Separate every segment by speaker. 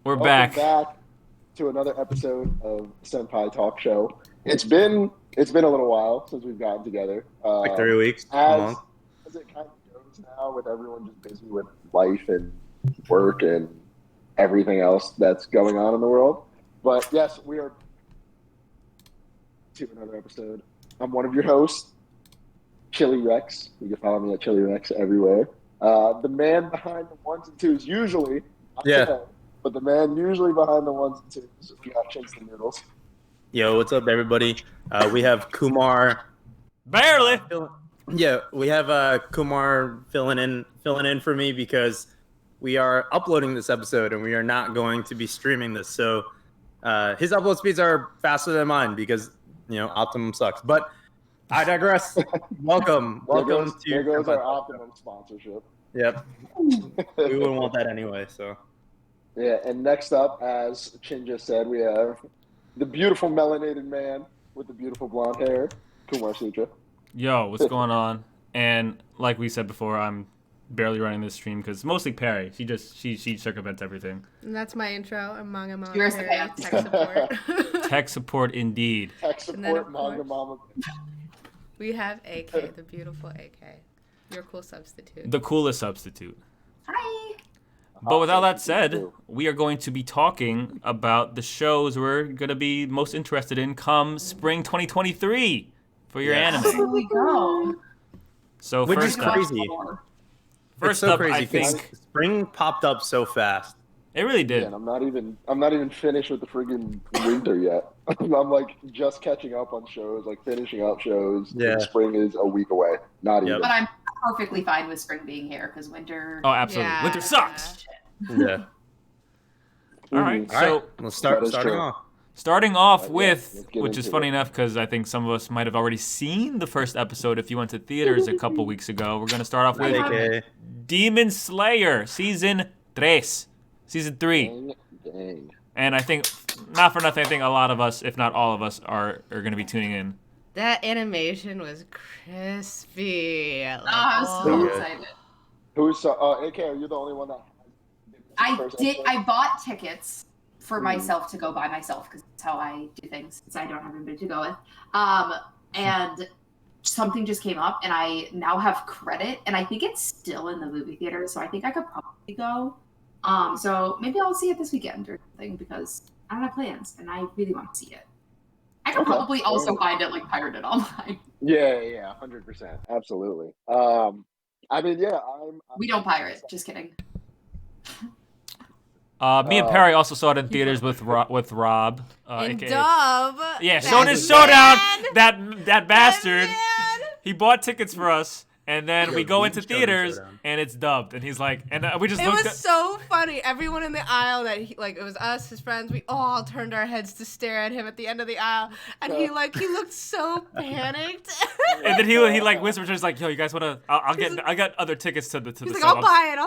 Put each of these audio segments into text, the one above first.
Speaker 1: We're
Speaker 2: Welcome
Speaker 1: back.
Speaker 2: back to another episode of Senpai Talk Show. It's been a little while since we've gotten together.
Speaker 3: Like 3 weeks, a
Speaker 2: As
Speaker 3: month.
Speaker 2: as it kind of goes now, with everyone just busy with life and work and everything else that's going on in the world. But yes, we are to another episode. I'm one of your hosts, Chili Rex. You can follow me at Chili Rex everywhere. The man behind the ones and twos, usually, not
Speaker 3: Yeah.
Speaker 2: today, but the man usually behind the ones and twos. We got Chins the Noodles.
Speaker 3: Yo, what's up, everybody? We have Kumar.
Speaker 1: Barely.
Speaker 3: Yeah, we have Kumar filling in for me because we are uploading this episode and we are not going to be streaming this. So his upload speeds are faster than mine because Optimum sucks. But I digress. Welcome
Speaker 2: There
Speaker 3: to
Speaker 2: goes our Optimum sponsorship.
Speaker 3: Yep. We wouldn't want that anyway. So
Speaker 2: Yeah, and next up, as Chin just said, we have the beautiful melanated man with the beautiful blonde hair, Kumar Sutra.
Speaker 1: Yo, what's going on? And like we said before, I'm barely running this stream because mostly PARI. She circumvents everything.
Speaker 4: And that's my intro. I'm Manga Mama.
Speaker 5: Yours the
Speaker 4: Perry,
Speaker 5: best.
Speaker 4: tech support.
Speaker 1: Tech support indeed.
Speaker 2: Tech
Speaker 4: And then,
Speaker 2: support,
Speaker 4: of
Speaker 2: Manga
Speaker 4: course-
Speaker 2: Mama.
Speaker 4: We have AK, the beautiful AK. Your cool substitute.
Speaker 1: The coolest substitute.
Speaker 5: Hi.
Speaker 1: But with all that said, we are going to be talking about the shows we're going to be most interested in come spring 2023 for your
Speaker 3: Yes.
Speaker 1: anime.
Speaker 5: Here we go.
Speaker 1: So
Speaker 3: Which is
Speaker 1: first up,
Speaker 3: crazy.
Speaker 1: first
Speaker 3: it's so
Speaker 1: up,
Speaker 3: crazy
Speaker 1: I
Speaker 3: 'cause
Speaker 1: think
Speaker 3: spring popped up so fast.
Speaker 1: it really
Speaker 2: Yeah,
Speaker 1: did.
Speaker 2: and I'm not even finished with the friggin' winter yet. I'm like just catching up on shows, like finishing up shows.
Speaker 3: Yeah.
Speaker 2: And spring is a week away. Not even.
Speaker 5: But I'm perfectly fine with spring being here because winter.
Speaker 1: Oh, absolutely.
Speaker 4: Yeah.
Speaker 1: Winter sucks.
Speaker 3: Yeah.
Speaker 1: All right.
Speaker 2: Mhm.
Speaker 3: All
Speaker 1: So
Speaker 3: right, let's start
Speaker 2: That is
Speaker 3: starting
Speaker 2: true.
Speaker 3: off.
Speaker 1: starting off
Speaker 2: Let's
Speaker 1: with,
Speaker 2: get
Speaker 1: which is
Speaker 2: into
Speaker 1: funny
Speaker 2: it.
Speaker 1: enough because I think some of us might have already seen the first episode if you went to theaters a couple weeks ago. We're going to start off with
Speaker 3: AKA.
Speaker 1: Demon Slayer season 3.
Speaker 2: Dang.
Speaker 1: And I think, not for nothing, I think a lot of us, if not all of us, are going to be tuning in.
Speaker 4: That animation was crispy. Like,
Speaker 5: I'm
Speaker 4: oh.
Speaker 5: so
Speaker 3: good.
Speaker 5: excited.
Speaker 2: Who's AK? Are you the only one that?
Speaker 5: I
Speaker 2: First
Speaker 5: did.
Speaker 2: episode?
Speaker 5: I bought tickets for
Speaker 2: Mm.
Speaker 5: myself to go by myself because that's how I do things. Since I don't have anybody to go with. And something just came up, and I now have credit, and I think it's still in the movie theater, so I think I could probably go. So maybe I'll see it this weekend or something because I don't have plans, and I really want to see it. I could
Speaker 2: Okay.
Speaker 5: probably also
Speaker 2: Well-
Speaker 5: find it like pirated online.
Speaker 2: Yeah, 100%, absolutely. I mean, yeah, I'm
Speaker 5: We don't pirate. Just kidding.
Speaker 1: Me and Perry also saw it in theaters with Rob.
Speaker 4: And
Speaker 1: aka
Speaker 4: Dub.
Speaker 1: Yeah,
Speaker 4: that
Speaker 1: Shonen
Speaker 4: man,
Speaker 1: Showdown. That bastard.
Speaker 4: man.
Speaker 1: He bought tickets for us, and then
Speaker 3: Yeah,
Speaker 1: we go
Speaker 3: Shonen
Speaker 1: into theaters,
Speaker 3: Showdown.
Speaker 1: and it's dubbed. And he's like, and we just
Speaker 4: It
Speaker 1: looked
Speaker 4: was
Speaker 1: at.
Speaker 4: so funny. Everyone in the aisle that he, like, it was us, his friends. We all turned our heads to stare at him at the end of the aisle, and he looked so panicked.
Speaker 1: And then he like whispered to us like, "Yo, you guys wanna? I got other tickets to the
Speaker 4: He's like,
Speaker 1: sub.
Speaker 4: I'll buy it.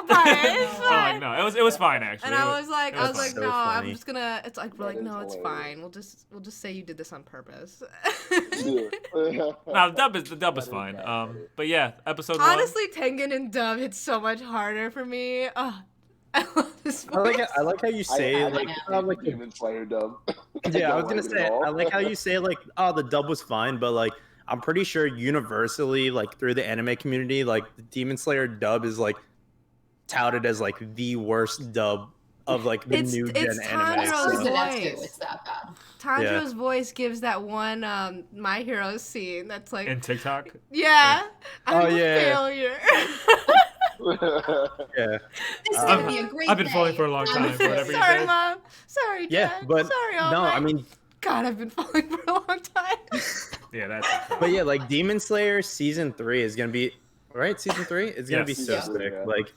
Speaker 4: It's
Speaker 1: I'm like,
Speaker 4: fine.
Speaker 1: no, it was fine actually.
Speaker 4: And I was like,
Speaker 1: it was fine.
Speaker 3: so
Speaker 4: no, I'm
Speaker 3: funny.
Speaker 4: just gonna. It's like we're
Speaker 2: That
Speaker 4: like,
Speaker 2: is
Speaker 4: no, it's
Speaker 2: hilarious.
Speaker 4: fine. We'll just say you did this on purpose.
Speaker 2: Yeah.
Speaker 1: No, the dub is
Speaker 2: That
Speaker 1: fine.
Speaker 2: bad.
Speaker 1: But yeah, episode 1.
Speaker 4: Honestly, Tengen and Dub hit so much harder for me. Oh, I love this voice.
Speaker 3: I like how you say
Speaker 2: I
Speaker 3: like,
Speaker 2: hate
Speaker 3: like
Speaker 2: Demon Slayer dub.
Speaker 3: yeah, I was
Speaker 2: don't
Speaker 3: gonna
Speaker 2: like it
Speaker 3: say
Speaker 2: at all.
Speaker 3: I like how you say like, oh, the dub was fine, but like I'm pretty sure universally, like through the anime community, like the Demon Slayer dub is like touted as like the worst dub of like the
Speaker 4: It's-
Speaker 3: new gen
Speaker 4: it's
Speaker 3: anime.
Speaker 4: Tanjiro's
Speaker 3: so-
Speaker 5: Zenetsu,
Speaker 4: voice.
Speaker 5: it's that bad.
Speaker 4: Tanjiro's voice gives that one My Hero scene that's like,
Speaker 1: in TikTok.
Speaker 4: yeah, I'm
Speaker 3: Oh,
Speaker 4: a
Speaker 3: yeah.
Speaker 4: failure.
Speaker 3: Yeah,
Speaker 5: This is
Speaker 3: Um,
Speaker 5: gonna be a great
Speaker 1: I've been falling
Speaker 5: day.
Speaker 1: for a long time, for whatever you
Speaker 4: Sorry,
Speaker 1: say.
Speaker 4: Mom. Sorry,
Speaker 3: yeah,
Speaker 4: Dad.
Speaker 3: but
Speaker 4: Sorry, all
Speaker 3: no,
Speaker 4: night.
Speaker 3: I mean,
Speaker 4: God, I've been falling for a long time.
Speaker 1: Yeah, that's.
Speaker 3: but yeah, like Demon Slayer season 3 is gonna be right. Season 3 is gonna
Speaker 1: Yes.
Speaker 3: be so
Speaker 5: Yeah.
Speaker 3: sick.
Speaker 2: Yeah.
Speaker 3: Like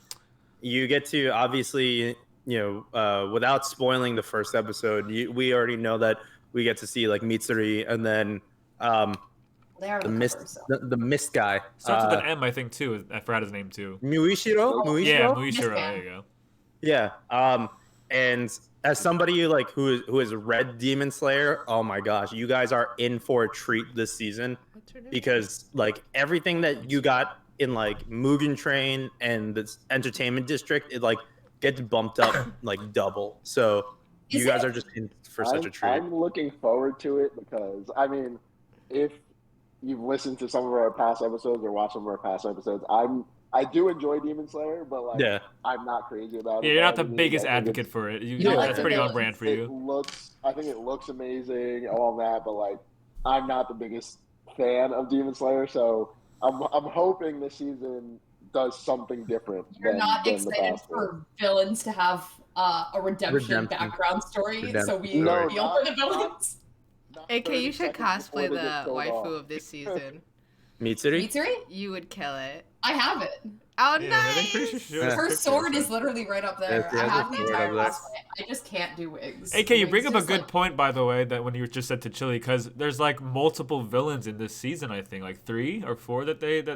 Speaker 3: you get to obviously, without spoiling the first episode, we already know that we get to see like Mitsuri and then
Speaker 5: They are
Speaker 3: the
Speaker 5: the
Speaker 3: mist,
Speaker 5: cover, so.
Speaker 3: the mist guy.
Speaker 1: Starts with an M, I think too. I forgot his name too.
Speaker 3: Muishiro. Muishiro.
Speaker 1: Yeah, Muishiro.
Speaker 5: Mist
Speaker 1: There
Speaker 5: Man.
Speaker 1: you go.
Speaker 3: Yeah. And as somebody like who has read Demon Slayer, oh my gosh, you guys are in for a treat this season
Speaker 4: What's her name?
Speaker 3: because like everything that you got in like Mugen Train and the entertainment district, it like gets bumped up like double. So you guys are just in for such a treat.
Speaker 2: I'm looking forward to it because, I mean, if you've listened to some of our past episodes or watched some of our past episodes, I do enjoy Demon Slayer, but like I'm not crazy about it.
Speaker 1: Yeah, you're not the biggest advocate for it. That's pretty on brand for you.
Speaker 2: I think it looks amazing, all that, but like I'm not the biggest fan of Demon Slayer, so I'm hoping this season does something different.
Speaker 5: You're not excited for villains to have a redemption background story, so we feel for the villains.
Speaker 4: AK, you should cosplay the waifu of this season.
Speaker 3: Mitsuri?
Speaker 4: You would kill it.
Speaker 5: I have it.
Speaker 4: Oh, nice!
Speaker 5: Her sword is literally right up there. I have the entire cosplay. I just can't do wigs.
Speaker 1: AK, you bring up a good point, by the way, that when you just said to Chili, because there's like multiple villains in this season, I think, like 3 or 4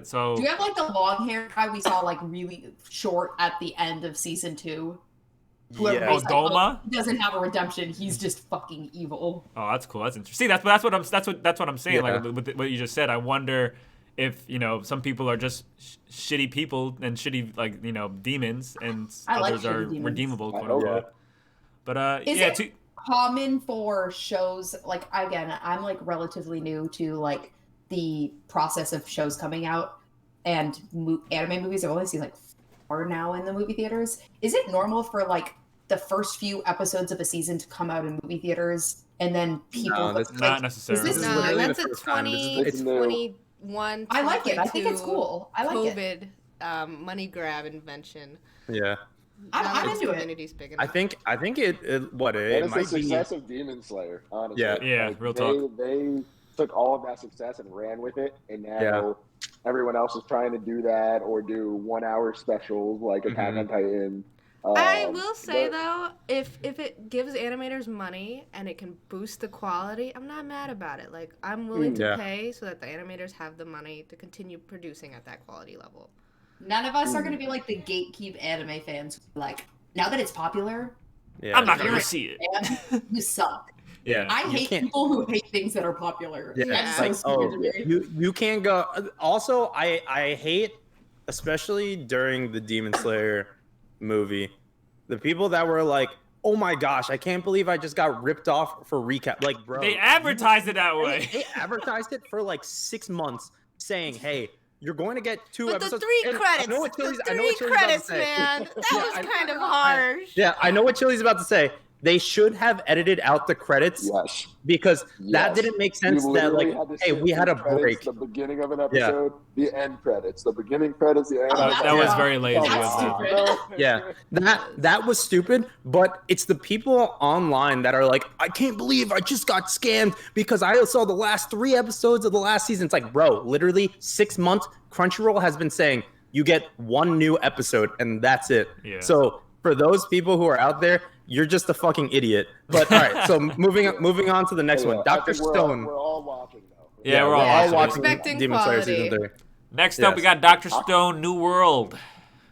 Speaker 1: so...
Speaker 5: Do you have like the long hair guy we saw like really short at the end of season 2?
Speaker 1: Oh, Dolma?
Speaker 5: He doesn't have a redemption. He's just fucking evil.
Speaker 1: Oh, that's cool. That's interesting. See, that's what I'm saying. Like with what you just said, I wonder if some people are just shitty people and shitty demons, and others are redeemable, quote unquote. But
Speaker 5: is it common for shows like, again, I'm like relatively new to like the process of shows coming out, and anime movies. I've only seen like 4 now in the movie theaters. Is it normal for like the first few episodes of a season to come out in movie theaters and then people?
Speaker 1: No, that's not necessarily.
Speaker 4: That's a 2021.
Speaker 5: I like it. I think it's cool. I like
Speaker 4: it. COVID money grab invention.
Speaker 3: Yeah.
Speaker 5: I'm into it.
Speaker 3: I think it
Speaker 2: is
Speaker 3: might
Speaker 2: the success of Demon Slayer, honestly.
Speaker 1: Yeah,
Speaker 2: like,
Speaker 1: real talk.
Speaker 2: They took all of that success and ran with it, and now everyone else is trying to do that or do 1-hour specials like Attack on Titan.
Speaker 4: I will say though, if it gives animators money and it can boost the quality, I'm not mad about it. Like, I'm willing to pay so that the animators have the money to continue producing at that quality level.
Speaker 5: None of us are going to be like the gatekeep anime fans. Like, now that it's popular,
Speaker 1: I'm not going to see it.
Speaker 5: You suck.
Speaker 3: Yeah,
Speaker 5: I hate people who hate things that are popular.
Speaker 3: Yeah,
Speaker 5: That's so stupid to me.
Speaker 3: You can't go. Also, I hate, especially during the Demon Slayer movie, the people that were like, "Oh my gosh, I can't believe I just got ripped off for recap." Like, bro,
Speaker 1: they advertised it that way.
Speaker 3: They advertised it for like 6 months, saying, "Hey, you're going to get 2
Speaker 4: but
Speaker 3: episodes."
Speaker 4: The 3 credits. The 3 credits, man. That was kind of harsh.
Speaker 3: I know what Chili's about to say. They should have edited out the credits because that didn't make sense. That like, hey, we had a break.
Speaker 2: The beginning of an episode, the end credits, the beginning credits, the end.
Speaker 1: That was very lazy.
Speaker 3: That was stupid. But it's the people online that are like, I can't believe I just got scammed because I saw the last 3 episodes of the last season. It's like, bro, literally 6 months. Crunchyroll has been saying you get 1 new episode and that's it.
Speaker 1: Yeah.
Speaker 3: So for those people who are out there, you're just a fucking idiot. But all right, so moving on to the next one. Dr.
Speaker 2: We're
Speaker 3: Stone.
Speaker 2: all watching though.
Speaker 1: Yeah, we're all watching.
Speaker 4: Expecting
Speaker 3: Demon Slayer season 3.
Speaker 1: Next up, we got Dr. Stone, New World.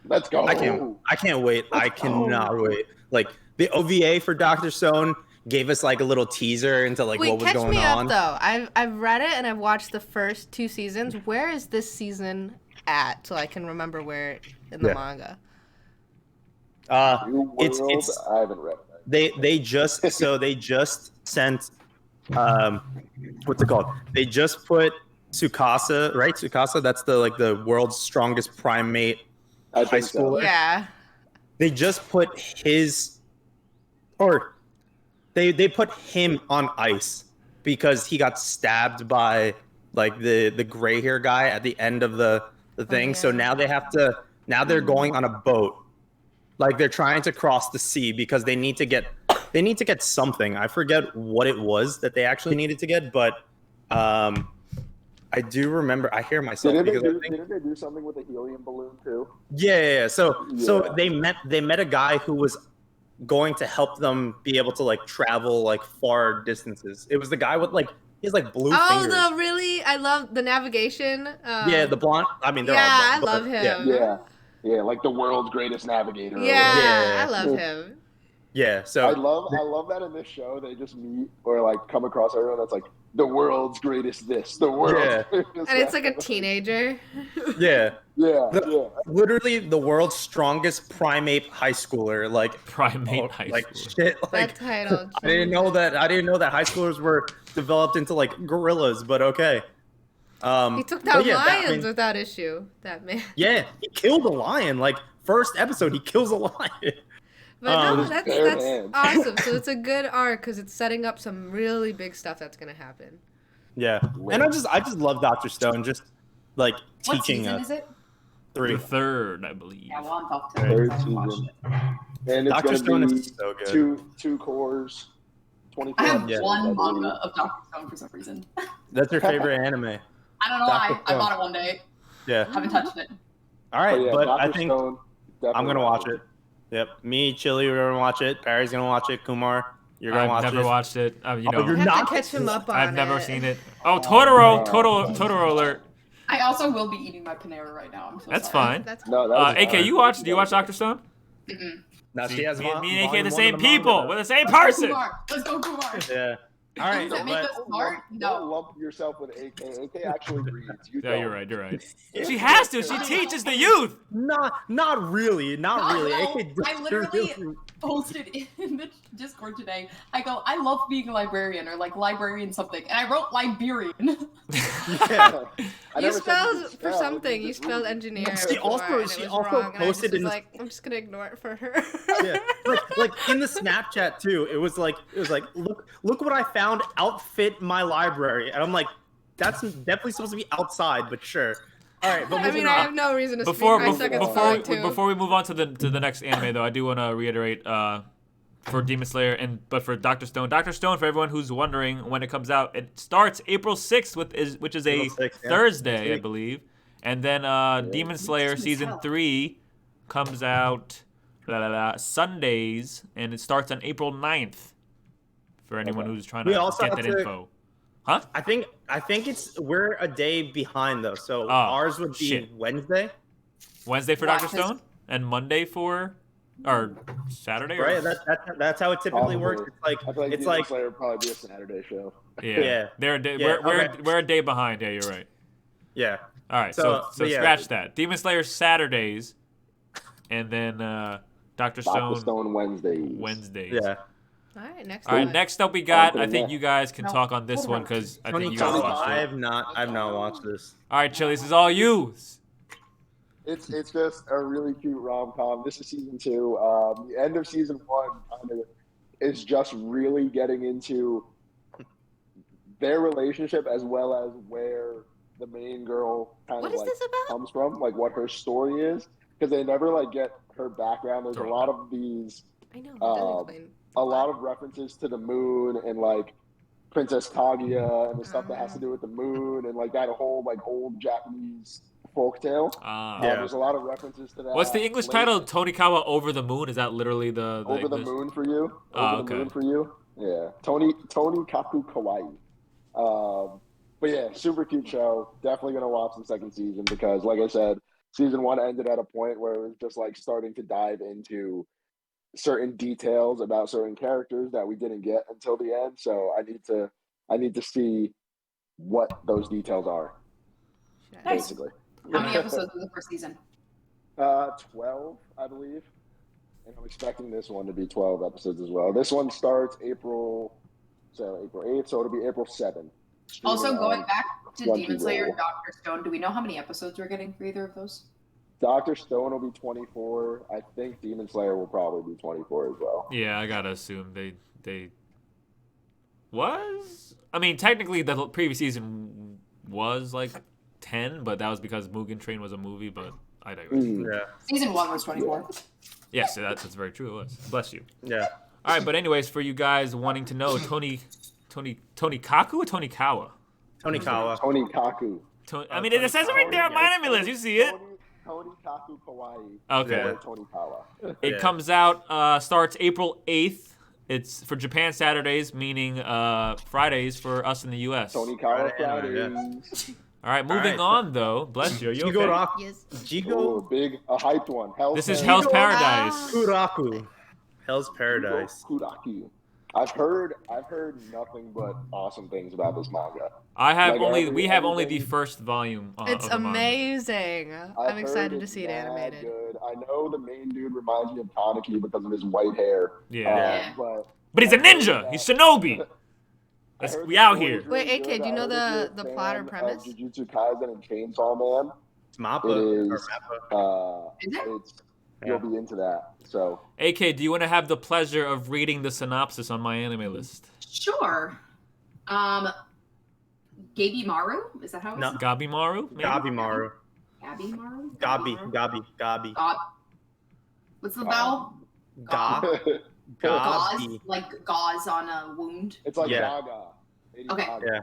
Speaker 2: Let's go.
Speaker 3: I can't wait. I cannot wait. Like the OVA for Dr. Stone gave us like a little teaser into like what was going on.
Speaker 4: Catch me up though. I've read it and I've watched the first 2 seasons. Where is this season at so I can remember where in the manga?
Speaker 2: It's I haven't read it.
Speaker 3: They just sent what's it called? They just put Tsukasa, right? Tsukasa, that's the world's strongest primate high schooler.
Speaker 4: So. Yeah.
Speaker 3: They just put they put him on ice because he got stabbed by like the gray hair guy at the end of the thing. Yeah. So now they're going on a boat. Like they're trying to cross the sea because they need to get something. I forget what it was that they actually needed to get, but I do remember. I hear myself
Speaker 2: didn't they do something with a helium balloon too?
Speaker 3: Yeah. So they met a guy who was going to help them be able to like travel like far distances. It was the guy with like he has like blue fingers.
Speaker 4: I love the navigation.
Speaker 3: The blonde. I mean, they're all blonde.
Speaker 4: I love him.
Speaker 2: Yeah, like the world's greatest navigator.
Speaker 4: Yeah, I love him.
Speaker 3: Yeah, so
Speaker 2: I love that in this show they just meet or like come across everyone that's like the world's greatest this, the world's greatest
Speaker 4: and it's like a teenager.
Speaker 3: Yeah, Literally the world's strongest primate high schooler. Like
Speaker 1: primate high
Speaker 3: like
Speaker 1: schooler.
Speaker 3: shit. Like
Speaker 4: that title.
Speaker 3: I didn't know that. I didn't know that high schoolers were developed into like gorillas. But okay.
Speaker 4: He took down lions without issue. That man.
Speaker 3: Yeah, he killed a lion. Like first episode, he kills a lion.
Speaker 4: But no, that's awesome. So it's a good arc because it's setting up some really big stuff that's gonna happen.
Speaker 3: Yeah, and I just love Dr. Stone. Just like
Speaker 5: What
Speaker 3: teaching
Speaker 5: season
Speaker 3: us.
Speaker 5: is it?
Speaker 3: 3.
Speaker 1: The third, I believe.
Speaker 5: Yeah, well, I'm talking
Speaker 2: Third season. And it's
Speaker 3: Dr. Stone
Speaker 2: gonna be
Speaker 3: is so good.
Speaker 2: two cores, 24.
Speaker 5: I have
Speaker 3: Yeah.
Speaker 5: one manga of Dr. Stone for some reason.
Speaker 3: That's your favorite anime.
Speaker 5: I don't know why. I bought it one day.
Speaker 3: Yeah.
Speaker 5: Haven't touched it.
Speaker 3: All right, but
Speaker 2: Dr.
Speaker 3: I think
Speaker 2: Stone,
Speaker 3: I'm gonna watch it. Yep, me, Chili, we're gonna watch it. Barry's gonna watch it. Kumar, you're gonna watch it.
Speaker 1: I've never watched it. You know,
Speaker 3: you're
Speaker 4: I have
Speaker 3: not
Speaker 4: to catch him up on
Speaker 1: I've never
Speaker 4: it.
Speaker 1: seen it. Oh, Totoro alert.
Speaker 5: I also will be eating my Panera right now. I'm so
Speaker 1: That's
Speaker 5: sorry.
Speaker 1: fine.
Speaker 4: That's
Speaker 2: No, that
Speaker 1: AK, do you watch Dr. Stone?
Speaker 5: Mm-mm.
Speaker 3: Now she has
Speaker 1: me and AK
Speaker 3: volume
Speaker 1: the
Speaker 3: one
Speaker 1: same
Speaker 3: of the
Speaker 1: people.
Speaker 3: manga.
Speaker 1: We're the same
Speaker 5: Let's go,
Speaker 1: person.
Speaker 5: Kumar. Let's go, Kumar.
Speaker 3: Yeah. All right,
Speaker 5: Does that make
Speaker 3: but
Speaker 5: us smart?
Speaker 2: Don't
Speaker 5: No.
Speaker 2: lump yourself with AK. AK actually reads. You
Speaker 1: Yeah,
Speaker 2: don't.
Speaker 1: you're right. You're right. She has to. She teaches the youth.
Speaker 3: not really.
Speaker 5: No,
Speaker 3: AK
Speaker 5: I literally posted in the Discord today. I go, I love being a librarian or like librarian something, and I wrote Liberian.
Speaker 3: Yeah.
Speaker 2: I
Speaker 4: you
Speaker 2: never said
Speaker 4: spelled
Speaker 2: could
Speaker 4: for
Speaker 2: spell,
Speaker 4: something.
Speaker 2: you
Speaker 4: You
Speaker 2: just
Speaker 4: spelled
Speaker 2: read.
Speaker 4: engineer.
Speaker 3: She also-
Speaker 4: before, and
Speaker 3: she
Speaker 4: it was
Speaker 3: also
Speaker 4: wrong,
Speaker 3: posted
Speaker 4: and
Speaker 3: in
Speaker 4: I
Speaker 3: the-
Speaker 4: just was like, I'm just gonna ignore it for her.
Speaker 3: Yeah, like in the Snapchat too. It was like look what I found. Outfit my library, and I'm like, that's definitely supposed to be outside, but sure. All right, but
Speaker 4: I mean, I have no reason to
Speaker 1: Before
Speaker 4: speak. I suck at spelling too.
Speaker 1: before we move on to the next anime though, I do want to reiterate for Demon Slayer but for Dr. Stone. Dr. Stone, for everyone who's wondering when it comes out, it starts April 6th which is a
Speaker 3: April 6th, yeah.
Speaker 1: Thursday, I believe. And then Demon Slayer season 3 comes out Sundays, and it starts on April 9th. For anyone who's trying to
Speaker 3: We also
Speaker 1: get
Speaker 3: have
Speaker 1: that
Speaker 3: to-
Speaker 1: info. Huh?
Speaker 3: I think we're a day behind though, so ours would be
Speaker 1: shit.
Speaker 3: Wednesday.
Speaker 1: Wednesday for
Speaker 5: Why?
Speaker 1: Dr. Stone and Monday for or Saturday, or?
Speaker 3: Right, that's how it typically works.
Speaker 2: Probably.
Speaker 3: It's
Speaker 2: I feel like
Speaker 3: it's
Speaker 2: Demon
Speaker 3: like
Speaker 2: Slayer would probably be a Saturday show.
Speaker 1: Yeah. They're a day,
Speaker 3: Yeah,
Speaker 1: we're a day behind. Yeah, you're right.
Speaker 3: yeah.
Speaker 1: All right,
Speaker 3: So-
Speaker 1: so
Speaker 3: yeah.
Speaker 1: scratch that. Demon Slayer Saturdays, and then Dr. Stone,
Speaker 2: Dr. Stone Wednesdays.
Speaker 1: Wednesdays.
Speaker 3: Yeah.
Speaker 4: All right, next
Speaker 1: All right,
Speaker 4: one.
Speaker 1: next up we got.
Speaker 2: On to
Speaker 1: I
Speaker 2: the
Speaker 1: think
Speaker 2: next.
Speaker 1: you guys can
Speaker 5: No,
Speaker 1: talk on this
Speaker 5: hold
Speaker 1: one
Speaker 5: on.
Speaker 1: because I
Speaker 3: Tony
Speaker 1: think you guys
Speaker 3: Kawhi,
Speaker 1: watched it.
Speaker 3: I've not watched this.
Speaker 1: All right, Chili, this is all you.
Speaker 2: It's just a really cute rom-com. This is season 2. The end of season 1 kind of is just really getting into their relationship as well as where the main girl kind
Speaker 4: What
Speaker 2: of
Speaker 4: is
Speaker 2: like
Speaker 4: this about?
Speaker 2: comes from, like what her story is, because they never like get her background. There's a lot of these,
Speaker 4: I know. It doesn't explain.
Speaker 2: a lot of references to the moon and like Princess Kaguya and the stuff that has to do with the moon and like that whole like old Japanese folktale.
Speaker 1: Ah.
Speaker 3: Yeah.
Speaker 2: There's a lot of references to that.
Speaker 1: What's the English title? Tonikawa Over the Moon? Is that literally the
Speaker 2: Over the
Speaker 1: English?
Speaker 2: moon for you.
Speaker 1: Ah,
Speaker 2: Over the
Speaker 1: okay.
Speaker 2: moon for you. Yeah. Tony Kaku Kawaii. But yeah, super cute show. Definitely gonna watch the second season because, like I said, season 1 ended at a point where it was just like starting to dive into certain details about certain characters that we didn't get until the end. So I need to see what those details are.
Speaker 5: Nice.
Speaker 2: Basically.
Speaker 5: How many episodes in the first season?
Speaker 2: 12, I believe. And I'm expecting this one to be 12 episodes as well. This one starts April 8th, so it'll be April 7th.
Speaker 5: Also, going back to
Speaker 2: One
Speaker 5: Demon
Speaker 2: Piece
Speaker 5: Slayer
Speaker 2: level.
Speaker 5: and Dr. Stone, do we know how many episodes we're getting for either of those?
Speaker 2: Dr. Stone will be 24. I think Demon Slayer will probably be 24 as well.
Speaker 1: Yeah, I gotta assume they was. I mean, technically the previous season was like 10, but that was because Mugen Train was a movie. But I digress.
Speaker 3: Yeah.
Speaker 5: Season 1 was 24.
Speaker 1: Yes, that's very true. It was. Bless you.
Speaker 3: Yeah.
Speaker 1: All right, but anyways, for you guys wanting to know, Tony Kaku or Tony Kawa?
Speaker 3: Tony Kawa.
Speaker 2: Tony Kaku.
Speaker 1: I mean, it says it right there on my enemy list. You see it?
Speaker 2: Tony Kaku Kawaii.
Speaker 1: Okay.
Speaker 3: Yeah.
Speaker 2: Or Tony Kawa.
Speaker 1: It
Speaker 3: Yeah.
Speaker 1: comes out, starts April 8th. It's for Japan Saturdays, meaning Fridays for us in the U.S.
Speaker 2: Tony Kawa
Speaker 3: Friday, yeah.
Speaker 2: Fridays.
Speaker 1: All right, moving on though. Bless you. Are you okay?
Speaker 4: Yes.
Speaker 2: Oh,
Speaker 3: Jigo
Speaker 2: a hyped one.
Speaker 1: This is
Speaker 2: Paradise.
Speaker 1: Hell's Paradise.
Speaker 3: Kuraku. Hell's Paradise.
Speaker 2: Kuraku. I've heard nothing but awesome things about this manga.
Speaker 1: We have only the first volume.
Speaker 4: It's
Speaker 1: of
Speaker 4: amazing. I'm excited to see it animated.
Speaker 2: Good. I know the main dude reminds me of Kaneki because of his white hair.
Speaker 1: Yeah.
Speaker 2: But
Speaker 1: he's a ninja. He's shinobi. We out here.
Speaker 4: Wait, AK, do you know the plot or premise?
Speaker 2: Jujutsu Kaisen and Chainsaw Man.
Speaker 3: It's Mappa.
Speaker 2: You'll be into that. So,
Speaker 1: AK, do you want to have the pleasure of reading the synopsis on my anime list?
Speaker 5: Sure. Gabimaru? Is that how it's
Speaker 1: No, Gabimaru? Maybe?
Speaker 3: Gabimaru.
Speaker 5: Gabimaru?
Speaker 3: Gabi.
Speaker 5: What's the vowel?
Speaker 3: Gabi.
Speaker 5: Gauze, like gauze on a wound.
Speaker 2: It's like
Speaker 3: Yeah.
Speaker 2: Gaga.
Speaker 5: Okay.
Speaker 2: Gaga.
Speaker 3: Yeah.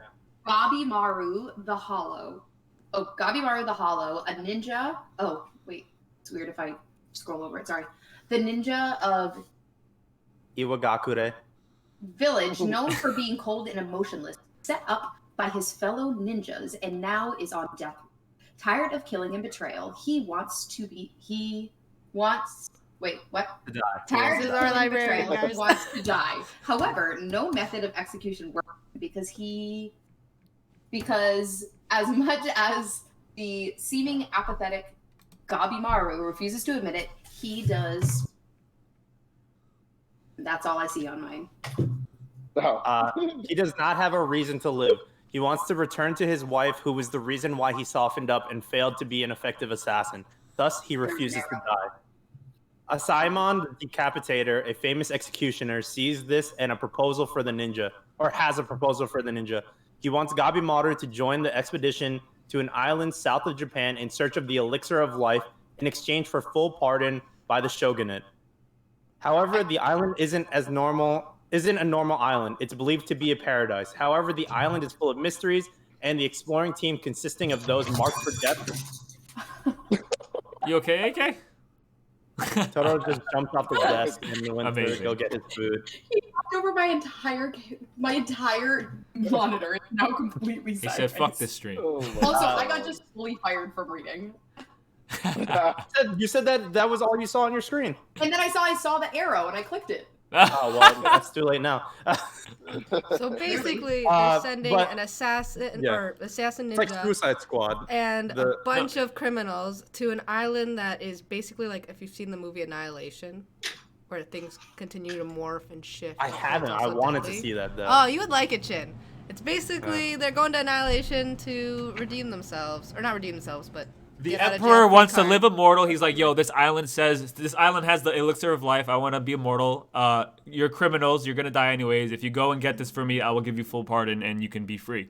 Speaker 5: Gabimaru the Hollow. Oh, Gabimaru the Hollow, a ninja. Oh, wait. It's weird if I scroll over it. Sorry. The ninja of
Speaker 3: Iwagakure.
Speaker 5: village, known for being cold and emotionless, set up by his fellow ninjas and now is on death. Tired of killing and betrayal, Wait, what? Tired
Speaker 4: This
Speaker 5: of
Speaker 4: is our
Speaker 5: killing and
Speaker 4: librarian,
Speaker 5: betrayal, he
Speaker 4: guys.
Speaker 5: wants to die. However, no method of execution works because as much as the seeming apathetic Gabimaru refuses to admit it, he does. That's all I see on mine.
Speaker 3: He does not have a reason to live. He wants to return to his wife, who was the reason why he softened up and failed to be an effective assassin. Thus, he refuses to die. Asaemon, the Decapitator, a famous executioner, sees this and has a proposal for the ninja. He wants Gabimaru to join the expedition to an island south of Japan in search of the elixir of life in exchange for full pardon by the shogunate. However, the island isn't a normal island. It's believed to be a paradise. However, the island is full of mysteries, and the exploring team consisting of those marked for death.
Speaker 1: You okay, AK?
Speaker 3: Totoro just jumped off the desk and went to go get his food.
Speaker 5: He knocked over my entire monitor. It's now completely
Speaker 1: He
Speaker 5: silent.
Speaker 1: said, "Fuck this stream."
Speaker 5: Also, I got just fully fired from reading.
Speaker 3: You said that was all you saw on your screen.
Speaker 5: And then I saw the arrow and I clicked it.
Speaker 3: Oh, well, that's too late now.
Speaker 4: So basically, they're sending an assassin or assassin ninja.
Speaker 3: It's like Suicide Squad.
Speaker 4: And a bunch of criminals to an island that is basically like, if you've seen the movie Annihilation, where things continue to morph and shift.
Speaker 3: I haven't. I wanted to see that, though.
Speaker 4: Oh, you would like it, Chin. It's basically they're going to Annihilation to redeem themselves. Or not redeem themselves, but
Speaker 1: the Emperor wants to live immortal. He's like, yo, this island has the elixir of life. I want to be immortal. You're criminals. You're going to die anyways. If you go and get this for me, I will give you full pardon and you can be free.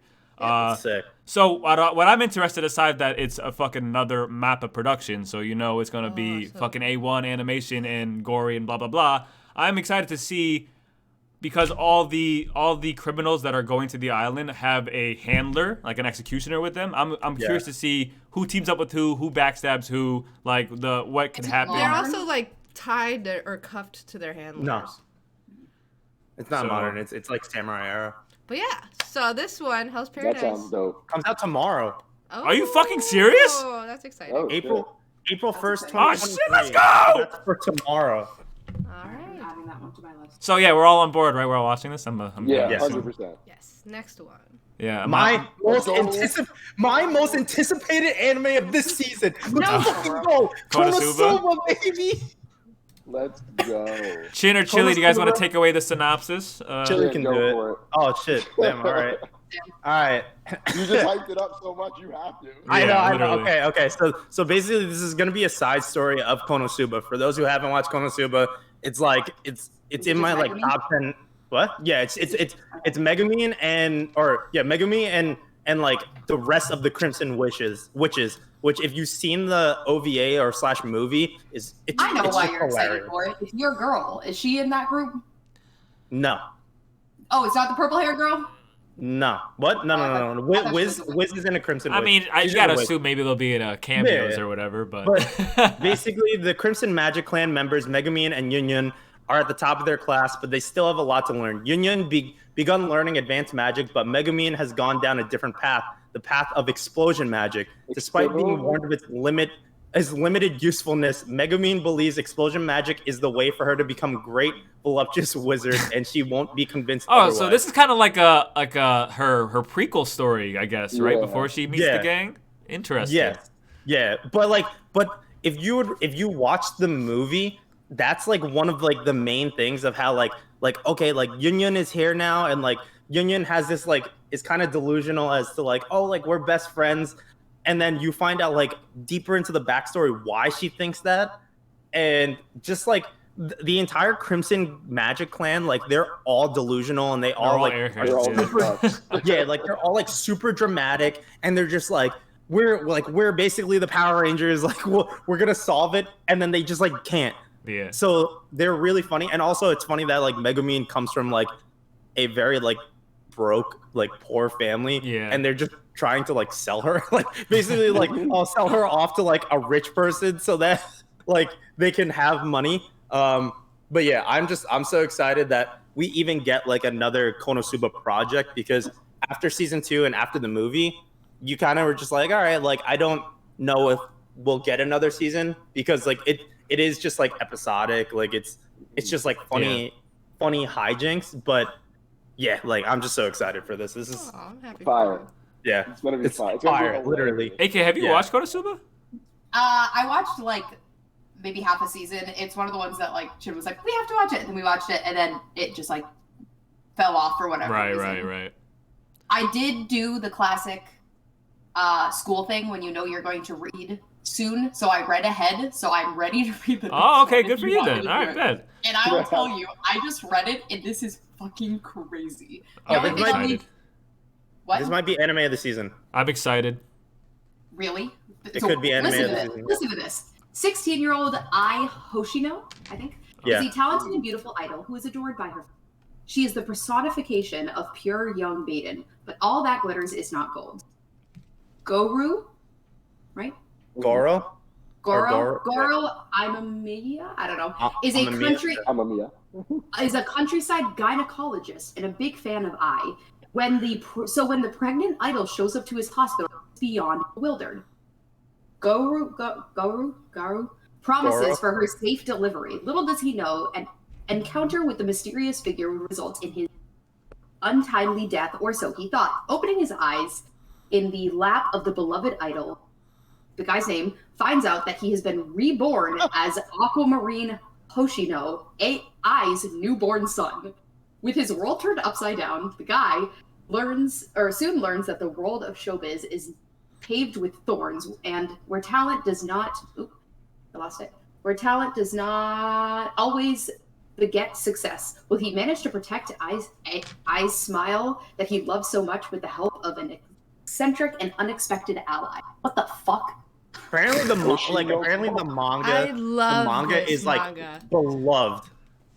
Speaker 3: Sick.
Speaker 1: So what I'm interested, aside that it's a fucking another Mappa production, so you know it's going to be fucking A1 animation and gory and blah, blah, blah. I'm excited to see, because all the criminals that are going to the island have a handler, like an executioner with them. I'm curious to see who teams up with who backstabs who, like what can happen.
Speaker 4: They're also like tied or cuffed to their handlers.
Speaker 3: No, it's not modern. It's like samurai era.
Speaker 4: But yeah, so this one, Hell's Paradise,
Speaker 2: that sounds dope.
Speaker 3: Comes out tomorrow.
Speaker 4: Oh,
Speaker 1: are you fucking serious?
Speaker 4: Oh, that's exciting.
Speaker 2: Oh,
Speaker 3: April 1st, 2023.
Speaker 1: Oh shit, let's go!
Speaker 3: That's for tomorrow.
Speaker 4: All right.
Speaker 5: Adding that one to my list.
Speaker 1: So yeah, we're all on board, right? We're all watching this. I'm
Speaker 2: Yeah,
Speaker 3: Yes.
Speaker 2: 100%.
Speaker 4: Yes. Next one.
Speaker 1: Yeah.
Speaker 3: My most anticipated anime of this season. Let's fucking go! Konosuba, baby!
Speaker 2: Let's go.
Speaker 1: Chin or Chili, do you guys want to take away the synopsis?
Speaker 3: Chili
Speaker 2: Yeah,
Speaker 3: can
Speaker 2: go
Speaker 3: do it.
Speaker 2: for it.
Speaker 3: Oh shit! Damn. All right. All right.
Speaker 2: You just hyped it up so much, you have to.
Speaker 3: I know.
Speaker 1: literally.
Speaker 3: Okay. So basically, this is gonna be a side story of Konosuba. For those who haven't watched Konosuba, it's like it's in my like top 10. What? Yeah, it's Megumi and like the rest of the Crimson Witches. Which, if you've seen the OVA or / movie,
Speaker 5: I know
Speaker 3: it's
Speaker 5: why
Speaker 3: just
Speaker 5: you're excited
Speaker 3: hilarious.
Speaker 5: for it. If your girl, is she in that group?
Speaker 3: No.
Speaker 5: Oh, it's not the purple hair girl?
Speaker 3: No. What? No. Wiz is in a Crimson Witch.
Speaker 1: I mean, you
Speaker 3: She's
Speaker 1: gotta
Speaker 3: in a witch.
Speaker 1: assume maybe they'll be in cameos
Speaker 3: Yeah.
Speaker 1: or whatever, but
Speaker 3: Basically, the Crimson Magic Clan members, Megumin and Yunyun, are at the top of their class, but they still have a lot to learn. Yunyun begun learning advanced magic, but Megumin has gone down a different path, the path of explosion magic. Despite being warned of its is limited usefulness. Megumin believes explosion magic is the way for her to become great voluptuous wizard, and she won't be convinced otherwise.
Speaker 1: So this is kind of like her prequel story, I guess, right? Before she meets the gang. Interesting.
Speaker 3: Yeah. But if you watch the movie, that's like one of like the main things of how like okay, like Yunyun is here now, and like Yunyun has this like is kind of delusional as to like, oh, like we're best friends. And then you find out like deeper into the backstory why she thinks that. And just like the entire Crimson Magic clan, like they're all delusional and they're all they're all like super dramatic, and they're just like, we're basically the Power Rangers, like we're gonna solve it, and then they just like can't.
Speaker 1: Yeah.
Speaker 3: So they're really funny. And also it's funny that like Megumin comes from like a very like broke, like poor family. Yeah. And they're just trying to like sell her, like basically like I'll sell her off to like a rich person so that like they can have money. But yeah, I'm so excited that we even get like another Konosuba project, because after season 2 and after the movie, you kind of were just like, all right, like I don't know if we'll get another season, because like it is just like episodic, like it's just like funny hijinks. But yeah, like I'm just so excited for this. This is
Speaker 4: I'm happy
Speaker 2: fire.
Speaker 3: Yeah,
Speaker 2: It's gonna be fire. It's
Speaker 3: fire, literally.
Speaker 1: AK, have you watched Konosuba?
Speaker 5: I watched like maybe half a season. It's one of the ones that like Chin was like, we have to watch it, and then we watched it, and then it just like fell off for whatever reason. Right. I did do the classic school thing when you know you're going to read soon, so I read ahead, so I'm ready to read the next
Speaker 1: Oh, okay,
Speaker 5: one
Speaker 1: good for you then. All right, good.
Speaker 5: And I will tell you, I just read it, and this is fucking crazy.
Speaker 3: This might be anime of the season.
Speaker 1: I'm excited.
Speaker 5: Really?
Speaker 3: It could be anime of the season.
Speaker 5: Listen to this. 16-year-old Ai Hoshino, I think, is a talented and beautiful idol who is adored by her. She is the personification of pure young maiden, but all that glitters is not gold. Goru, right?
Speaker 3: Goro
Speaker 5: Imamiya, I don't know, is a countryside gynecologist and a big fan of Ai. When the pregnant idol shows up to his hospital, he's beyond bewildered. Garu promises for her safe delivery. Little does he know, an encounter with the mysterious figure will result in his untimely death, or so he thought. Opening his eyes in the lap of the beloved idol, the guy's name, finds out that he has been reborn as Aquamarine Hoshino, Ai's newborn son. With his world turned upside down, the guy soon learns that the world of showbiz is paved with thorns, and where talent does not always beget success. Will he manage to protect Ai's smile that he loves so much with the help of an eccentric and unexpected ally? What the fuck?
Speaker 3: Apparently the manga is like beloved.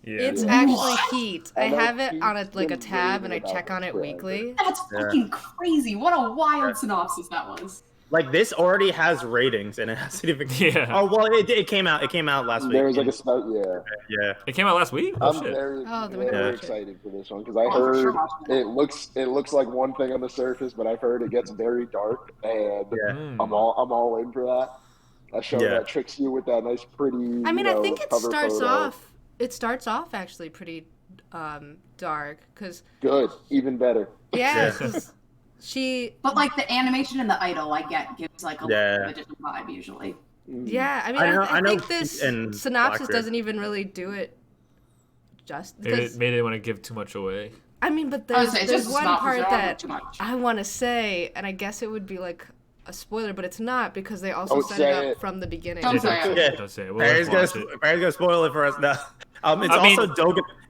Speaker 1: Yeah.
Speaker 4: It's actually heat. I have it on a tab, and I check on it weekly.
Speaker 5: That's fucking crazy. What a wild synopsis that was.
Speaker 3: Like, this already has ratings, and it hasn't even.
Speaker 1: Yeah.
Speaker 3: Oh well, it came out. It came out last week.
Speaker 2: There was like
Speaker 3: Yeah.
Speaker 1: It came out last week.
Speaker 2: I'm very excited for this one, because I heard it looks like one thing on the surface, but I've heard it gets very dark, and I'm all in for that. A show that tricks you with that nice, pretty.
Speaker 4: I mean, I think it starts off. It starts off actually pretty dark, because.
Speaker 2: Good, even better.
Speaker 4: Yeah.
Speaker 5: But like the animation and the idol, I get gives like a little bit of a different vibe usually.
Speaker 4: Yeah, I mean, I think this synopsis doesn't even really do it justice.
Speaker 1: Maybe they didn't want to give too much away.
Speaker 4: I mean, but there's one part that I want to say, and I guess it would be like a spoiler, but it's not, because they also set it up from the beginning.
Speaker 5: Don't say it.
Speaker 1: Don't say it.
Speaker 3: Barry's gonna spoil it for us now.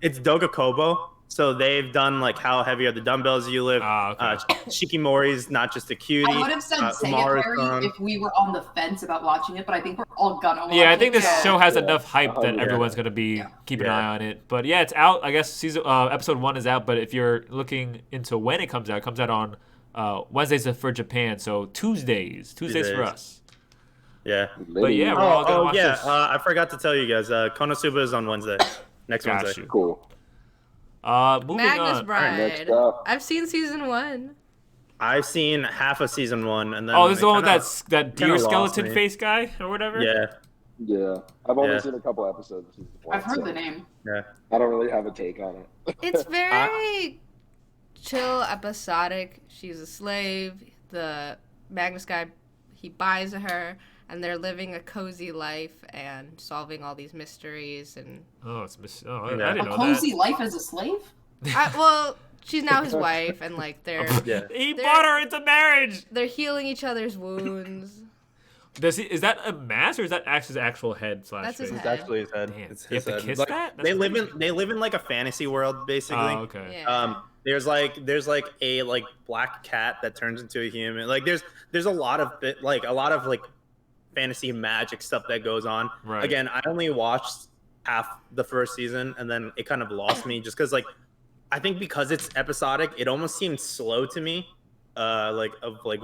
Speaker 3: It's Doga Kobo. So they've done like how heavy are the dumbbells you lift. Shikimori's not just a cutie.
Speaker 5: I would have said say it, Harry, if we were on the fence about watching it, but I think we're all gonna watch it.
Speaker 1: Yeah, I think this show has enough hype that everyone's gonna be keeping an eye on it. But yeah, it's out. I guess episode 1 is out. But if you're looking into when it comes out on Wednesdays for Japan. So Tuesdays for us.
Speaker 3: Yeah.
Speaker 1: But yeah, we're all gonna watch this.
Speaker 3: I forgot to tell you guys. Konosuba is on Wednesday. Next Wednesday.
Speaker 2: Cool.
Speaker 1: Moving
Speaker 4: Magnus
Speaker 1: on.
Speaker 4: Bride. I've seen season 1.
Speaker 3: I've seen half of season 1, and then
Speaker 1: Oh, this is the one with that deer skeleton
Speaker 3: me.
Speaker 1: face guy or whatever.
Speaker 2: Yeah, I've only seen a couple episodes of season 1.
Speaker 5: I've heard the name.
Speaker 3: Yeah,
Speaker 2: I don't really have a take on it.
Speaker 4: It's very chill, episodic. She's a slave. The Magnus guy, he buys her, and they're living a cozy life and solving all these mysteries. And
Speaker 1: I didn't know that.
Speaker 5: A cozy life as a slave?
Speaker 4: Well, she's now his wife, and like
Speaker 1: he brought her into marriage.
Speaker 4: They're healing each other's wounds.
Speaker 1: Is that a mask or is that his actual head /
Speaker 4: That's his
Speaker 1: face?
Speaker 3: it's actually his head.
Speaker 1: Damn.
Speaker 3: It's
Speaker 1: You have
Speaker 3: his
Speaker 1: to
Speaker 3: head.
Speaker 1: kiss
Speaker 3: Like,
Speaker 1: that?
Speaker 3: they live in like a fantasy world, basically.
Speaker 1: Oh, okay.
Speaker 4: Yeah.
Speaker 3: There's a black cat that turns into a human. Like there's a lot of fantasy magic stuff that goes on.
Speaker 1: Right.
Speaker 3: Again, I only watched half the first season, and then it kind of lost me just because I think because it's episodic, it almost seemed slow to me, of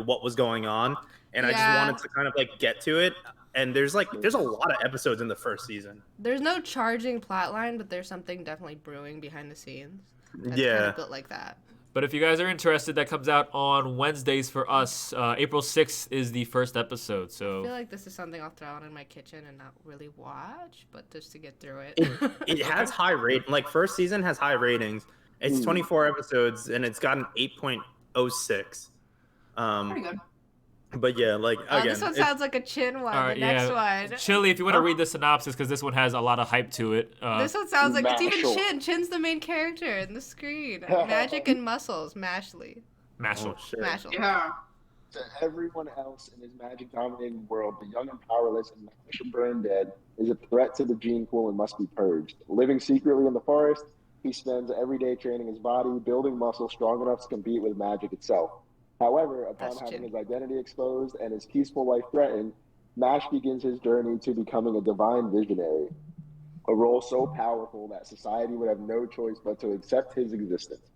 Speaker 3: what was going on, and I just wanted to kind of get to it. And there's a lot of episodes in the first season.
Speaker 4: There's no charging plot line, but there's something definitely brewing behind the scenes. That's kind of built like that.
Speaker 1: But if you guys are interested, that comes out on Wednesdays for us. April 6th is the first episode. So
Speaker 4: I feel like this is something I'll throw on in my kitchen and not really watch, but just to get through it.
Speaker 3: It has high rate. First season has high ratings. It's 24 episodes, and it's got an 8.06.
Speaker 5: Pretty good.
Speaker 3: But yeah, again,
Speaker 4: this one sounds like a CHINN one.
Speaker 1: Alright,
Speaker 4: the next one.
Speaker 1: Chili, if you want to read the synopsis, because this one has a lot of hype to it.
Speaker 4: This one sounds like it's even
Speaker 2: Mashal.
Speaker 4: CHINN. CHINN's the main character in the screen. Magic and muscles. Mashley.
Speaker 1: Mashal.
Speaker 4: Mashal.
Speaker 5: Yeah.
Speaker 2: To everyone else in his magic-dominated world, the young and powerless and Mash Burn Dead is a threat to the gene pool and must be purged. Living secretly in the forest, he spends every day training his body, building muscle strong enough to compete with magic itself. However, upon having his identity exposed and his peaceful life threatened, Mash begins his journey to becoming a divine visionary, a role so powerful that society would have no choice but to accept his existence.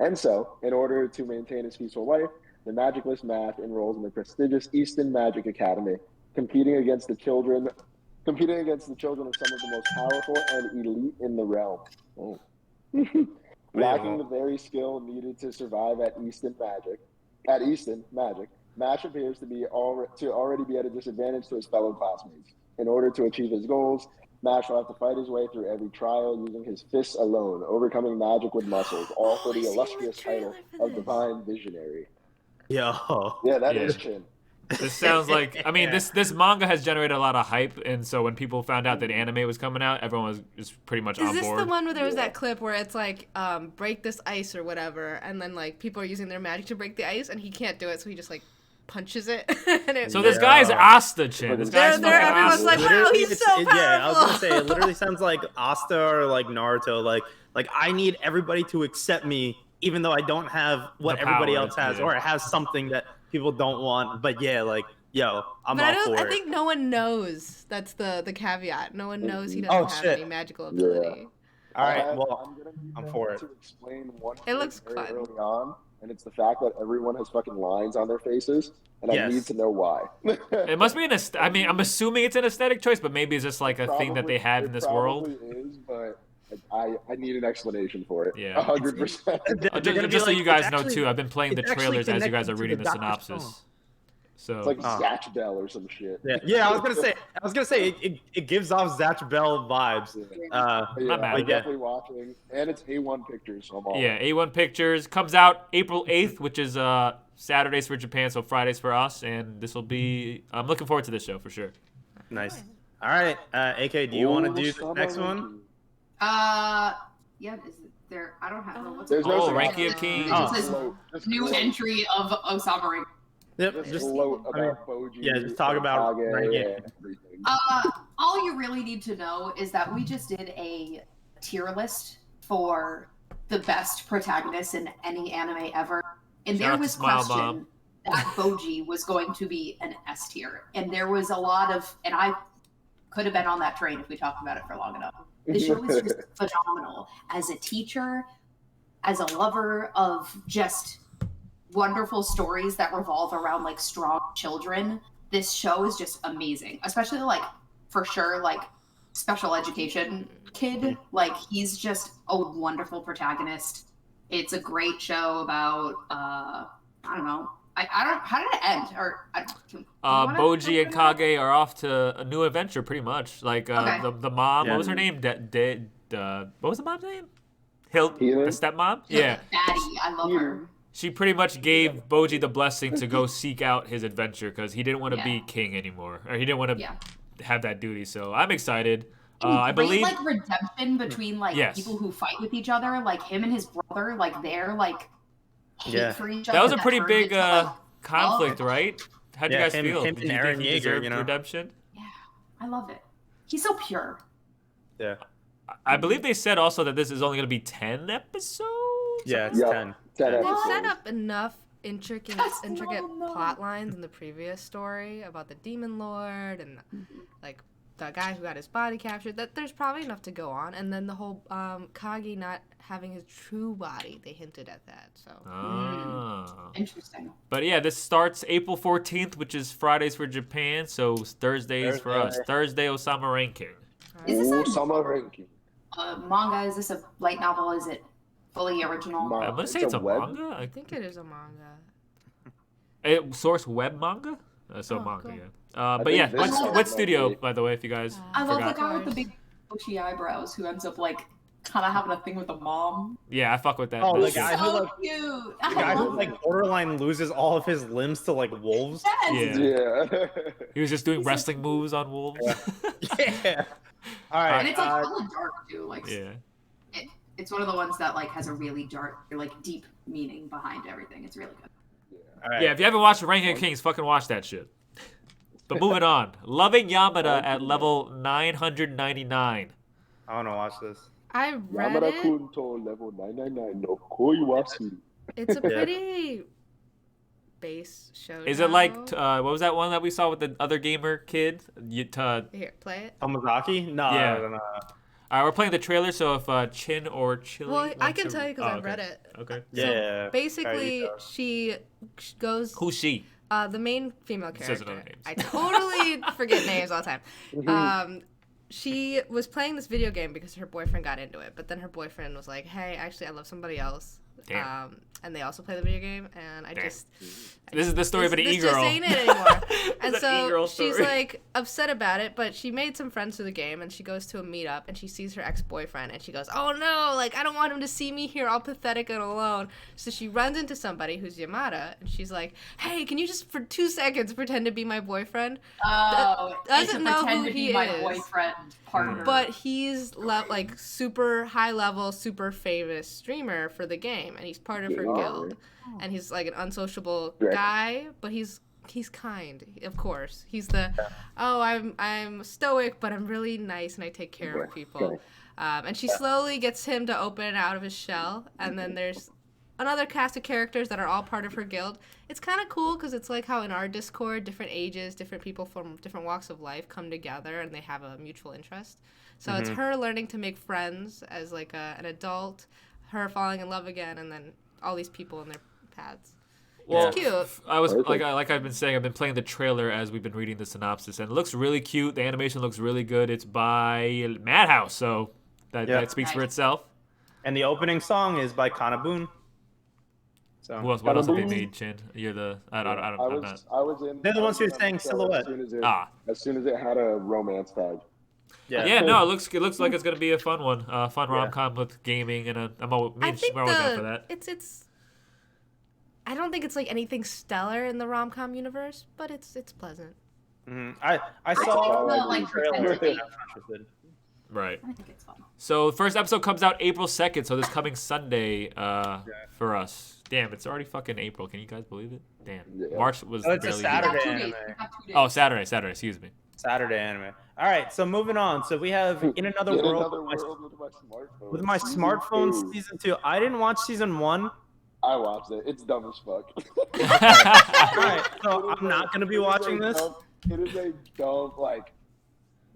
Speaker 2: And so, in order to maintain his peaceful life, the magicless Mash enrolls in the prestigious Easton Magic Academy, competing against the children of some of the most powerful and elite in the realm. Oh. Lacking the very skill needed to survive at Easton Magic, Mash appears to already be at a disadvantage to his fellow classmates. In order to achieve his goals, Mash will have to fight his way through every trial using his fists alone, overcoming magic with muscles, all for the illustrious title of Divine Visionary.
Speaker 3: Yo.
Speaker 2: Yeah, that is CHINN.
Speaker 1: This sounds like, this manga has generated a lot of hype, and so when people found out that anime was coming out, everyone was just pretty much on board.
Speaker 4: Is this the one where there was that clip where it's break this ice or whatever, and then people are using their magic to break the ice, and he can't do it, so he just punches it.
Speaker 1: So this guy's Asta CHINN. This guy's
Speaker 4: everyone's like, wow, he's so powerful.
Speaker 3: Yeah, I was gonna say, it literally sounds like Asta or Naruto. Like I need everybody to accept me, even though I don't have what everybody else has, or I have something that people don't want. But yeah, yo, I'm all for it.
Speaker 4: I think no one knows. That's the caveat. No one knows he doesn't have any magical ability.
Speaker 3: All right, well, I'm for it.
Speaker 2: To explain one
Speaker 4: It looks
Speaker 2: very
Speaker 4: fun.
Speaker 2: early on, and it's the fact that everyone has fucking lines on their faces, and I need to know why.
Speaker 1: It must be I'm assuming it's an aesthetic choice, but maybe it's just like a thing that they have in this world.
Speaker 2: It probably is, but I need an explanation for it.
Speaker 1: Yeah.
Speaker 2: 100%.
Speaker 1: Just so you guys know too, I've been playing the trailers as you guys are reading the synopsis. So
Speaker 2: it's like Zatch Bell or some shit.
Speaker 3: Yeah, I was gonna say it gives off Zatch Bell vibes.
Speaker 1: Not bad.
Speaker 2: I'm definitely watching, and it's A1 Pictures. So I'm all
Speaker 1: yeah, A1 Pictures comes out April 8th, which is Saturdays for Japan, so Fridays for us, and this will be. I'm looking forward to this show for sure.
Speaker 3: Nice. All right, AK, do you want to do the next one?
Speaker 5: Yeah. Is there? I don't have. What's
Speaker 2: There's
Speaker 5: it
Speaker 2: no
Speaker 5: called?
Speaker 1: Ranking of Kings.
Speaker 5: It just says new entry of Osama.
Speaker 3: Yep.
Speaker 2: Just float about Boji.
Speaker 3: Yeah, just talk about ranking.
Speaker 2: Everything.
Speaker 5: All you really need to know is that we just did a tier list for the best protagonists in any anime ever, and there was question that Boji was going to be an S tier, and there was a lot of, and I could have been on that train if we talked about it for long enough. The show is just phenomenal. As a teacher, as a lover of just wonderful stories that revolve around strong children, this show is just amazing. Especially for sure special education kid. He's just a wonderful protagonist. It's a great show about I don't know. I don't. How did it end? Or
Speaker 1: Boji and Kage are off to a new adventure, pretty much. Like
Speaker 5: Okay.
Speaker 1: the mom,
Speaker 3: Yeah.
Speaker 1: what was her name? What was the mom's name? The
Speaker 2: Healer?
Speaker 1: stepmom. Yeah.
Speaker 5: Batty, I love her.
Speaker 1: She pretty much gave Boji the blessing to go seek out his adventure because he didn't want to be king anymore, or he didn't want to have that duty. So I'm excited. I believe
Speaker 5: like redemption between like people who fight with each other, like him and his brother, like they're like hate for each other.
Speaker 1: That was a pretty
Speaker 5: turned
Speaker 1: big
Speaker 5: into, like,
Speaker 1: conflict,
Speaker 5: love.
Speaker 1: right? How'd you guys feel?
Speaker 3: Him
Speaker 1: Did
Speaker 3: and
Speaker 1: you
Speaker 3: Eren
Speaker 1: think he
Speaker 3: Yeager,
Speaker 1: deserved
Speaker 3: you know?
Speaker 1: redemption?
Speaker 5: Yeah, I love it. He's so pure.
Speaker 3: Yeah.
Speaker 1: I believe they said also that this is only going to be 10 episodes.
Speaker 3: Yeah, it's
Speaker 2: Yep.
Speaker 3: 10.
Speaker 2: 10
Speaker 4: They've
Speaker 2: episodes.
Speaker 4: set up enough intricate
Speaker 5: no.
Speaker 4: plot lines in the previous story about the demon lord and like the guy who got his body captured that there's probably enough to go on. And then the whole Kage not having his true body, they hinted at that. So
Speaker 5: Interesting.
Speaker 1: But yeah, this starts April 14th, which is Fridays for Japan, so Thursdays for us. Thursday Osama ranking.
Speaker 5: Is this a
Speaker 2: summer ranking?
Speaker 5: manga? Is this a light novel? Is it fully original?
Speaker 1: I'm gonna say it's a
Speaker 2: web.
Speaker 1: manga.
Speaker 4: I think it is a manga.
Speaker 1: Source web manga. So manga,
Speaker 4: cool.
Speaker 1: yeah. But
Speaker 2: think
Speaker 1: yeah,
Speaker 2: this
Speaker 1: what
Speaker 2: is
Speaker 1: studio,
Speaker 2: like-
Speaker 1: by the way, if you guys
Speaker 5: I love the
Speaker 1: forgot?
Speaker 5: guy with the big bushy eyebrows who ends up like kind of having a thing with the mom.
Speaker 1: Yeah, I fuck with that.
Speaker 3: Oh, the
Speaker 1: bullshit.
Speaker 3: guy who
Speaker 5: So
Speaker 3: like
Speaker 5: cute.
Speaker 3: the guy who like borderline loses all of his limbs to like wolves.
Speaker 5: Yes.
Speaker 1: Yeah.
Speaker 2: Yeah.
Speaker 1: He was just doing wrestling moves on wolves.
Speaker 3: Yeah. All right.
Speaker 5: And it's like hella dark too. Like
Speaker 1: Yeah.
Speaker 5: it's one of the ones that like has a really dark, like deep meaning behind everything. It's really good.
Speaker 3: All right.
Speaker 1: Yeah, if you haven't watched Ranking of Kings, fucking watch that shit. But moving on. Loving Yamada at level 999.
Speaker 3: I want to watch this.
Speaker 4: I read
Speaker 2: Yamada
Speaker 4: it.
Speaker 2: Kunto level 999 no Koiwasu.
Speaker 4: It's a pretty base show.
Speaker 1: Is it like, what was that one that we saw with the other gamer kid?
Speaker 4: Here, play it.
Speaker 3: Tomazaki? No.
Speaker 1: Yeah.
Speaker 3: I don't know.
Speaker 1: All right, we're playing the trailer, so if Chin or Chili
Speaker 4: Well, I
Speaker 1: wants
Speaker 4: can
Speaker 1: to-
Speaker 4: tell you because I
Speaker 1: okay.
Speaker 4: read it.
Speaker 1: Okay.
Speaker 3: Yeah.
Speaker 4: Basically,
Speaker 3: There you
Speaker 4: she goes.
Speaker 1: Who's she?
Speaker 4: The main female
Speaker 1: Says
Speaker 4: character.
Speaker 1: another names.
Speaker 4: I totally forget names all the time. She was playing this video game because her boyfriend got into it, but then her boyfriend was like, "Hey, actually, I love somebody else."
Speaker 1: Damn.
Speaker 4: And they also play the video game, and I
Speaker 1: Damn.
Speaker 4: just
Speaker 1: This is the story of an
Speaker 4: this
Speaker 1: e-girl.
Speaker 4: just ain't it anymore. And
Speaker 1: It's an
Speaker 4: so
Speaker 1: e-girl
Speaker 4: she's
Speaker 1: story.
Speaker 4: like upset about it, but she made some friends through the game, and she goes to a meetup, and she sees her ex-boyfriend, and she goes, "Oh no, like I don't want him to see me here all pathetic and alone." So she runs into somebody who's Yamada, and she's like, "Hey, can you just for 2 seconds pretend to be my boyfriend?"
Speaker 5: Oh,
Speaker 4: doesn't know
Speaker 5: pretend
Speaker 4: who
Speaker 5: to be
Speaker 4: he
Speaker 5: my
Speaker 4: is.
Speaker 5: boyfriend partner.
Speaker 4: But he's like super high level, super famous streamer for the game, and he's part of her guild. And he's like an unsociable guy, but he's kind, of course. He's the I'm stoic, but I'm really nice and I take care of people. And she slowly gets him to open out of his shell, and then there's another cast of characters that are all part of her guild. It's kind of cool because it's like how in our Discord, different ages, different people from different walks of life come together and they have a mutual interest. So it's her learning to make friends as like an adult, her falling in love again, and then all these people in their paths.
Speaker 1: Well,
Speaker 4: It's cute.
Speaker 1: I was like I've been saying, I've been playing the trailer as we've been reading the synopsis, and it looks really cute. The animation looks really good. It's by Madhouse, so that speaks for itself.
Speaker 3: And the opening song is by Kanabun. So
Speaker 1: What else have they made, Chin? You're the I'm not.
Speaker 2: I was in.
Speaker 3: They're the ones who are saying
Speaker 2: as
Speaker 3: Silhouette.
Speaker 2: As soon as it had a romance tag.
Speaker 1: Yeah, no, it looks like it's gonna be a fun one, fun rom-com with gaming, and we're always down for that.
Speaker 4: It's I don't think it's like anything stellar in the rom-com universe, but it's pleasant.
Speaker 3: I saw
Speaker 5: the, like,
Speaker 3: trailer.
Speaker 5: pretend
Speaker 1: Right.
Speaker 5: I think it's fun.
Speaker 1: So the first episode comes out April 2nd, so this coming Sunday for us. Damn, it's already fucking April. Can you guys believe it? Damn.
Speaker 2: Yeah.
Speaker 1: March was
Speaker 3: Oh, it's a
Speaker 1: barely
Speaker 3: Saturday.
Speaker 1: here.
Speaker 3: anime.
Speaker 1: Oh, Saturday, excuse me.
Speaker 3: Saturday anime. All right, so moving on. So we have In Another World with my smartphone season 2. I didn't watch season 1.
Speaker 2: I watched it. It's dumb as fuck.
Speaker 3: All right, so I'm not gonna be watching this.
Speaker 2: It is a dumb, like,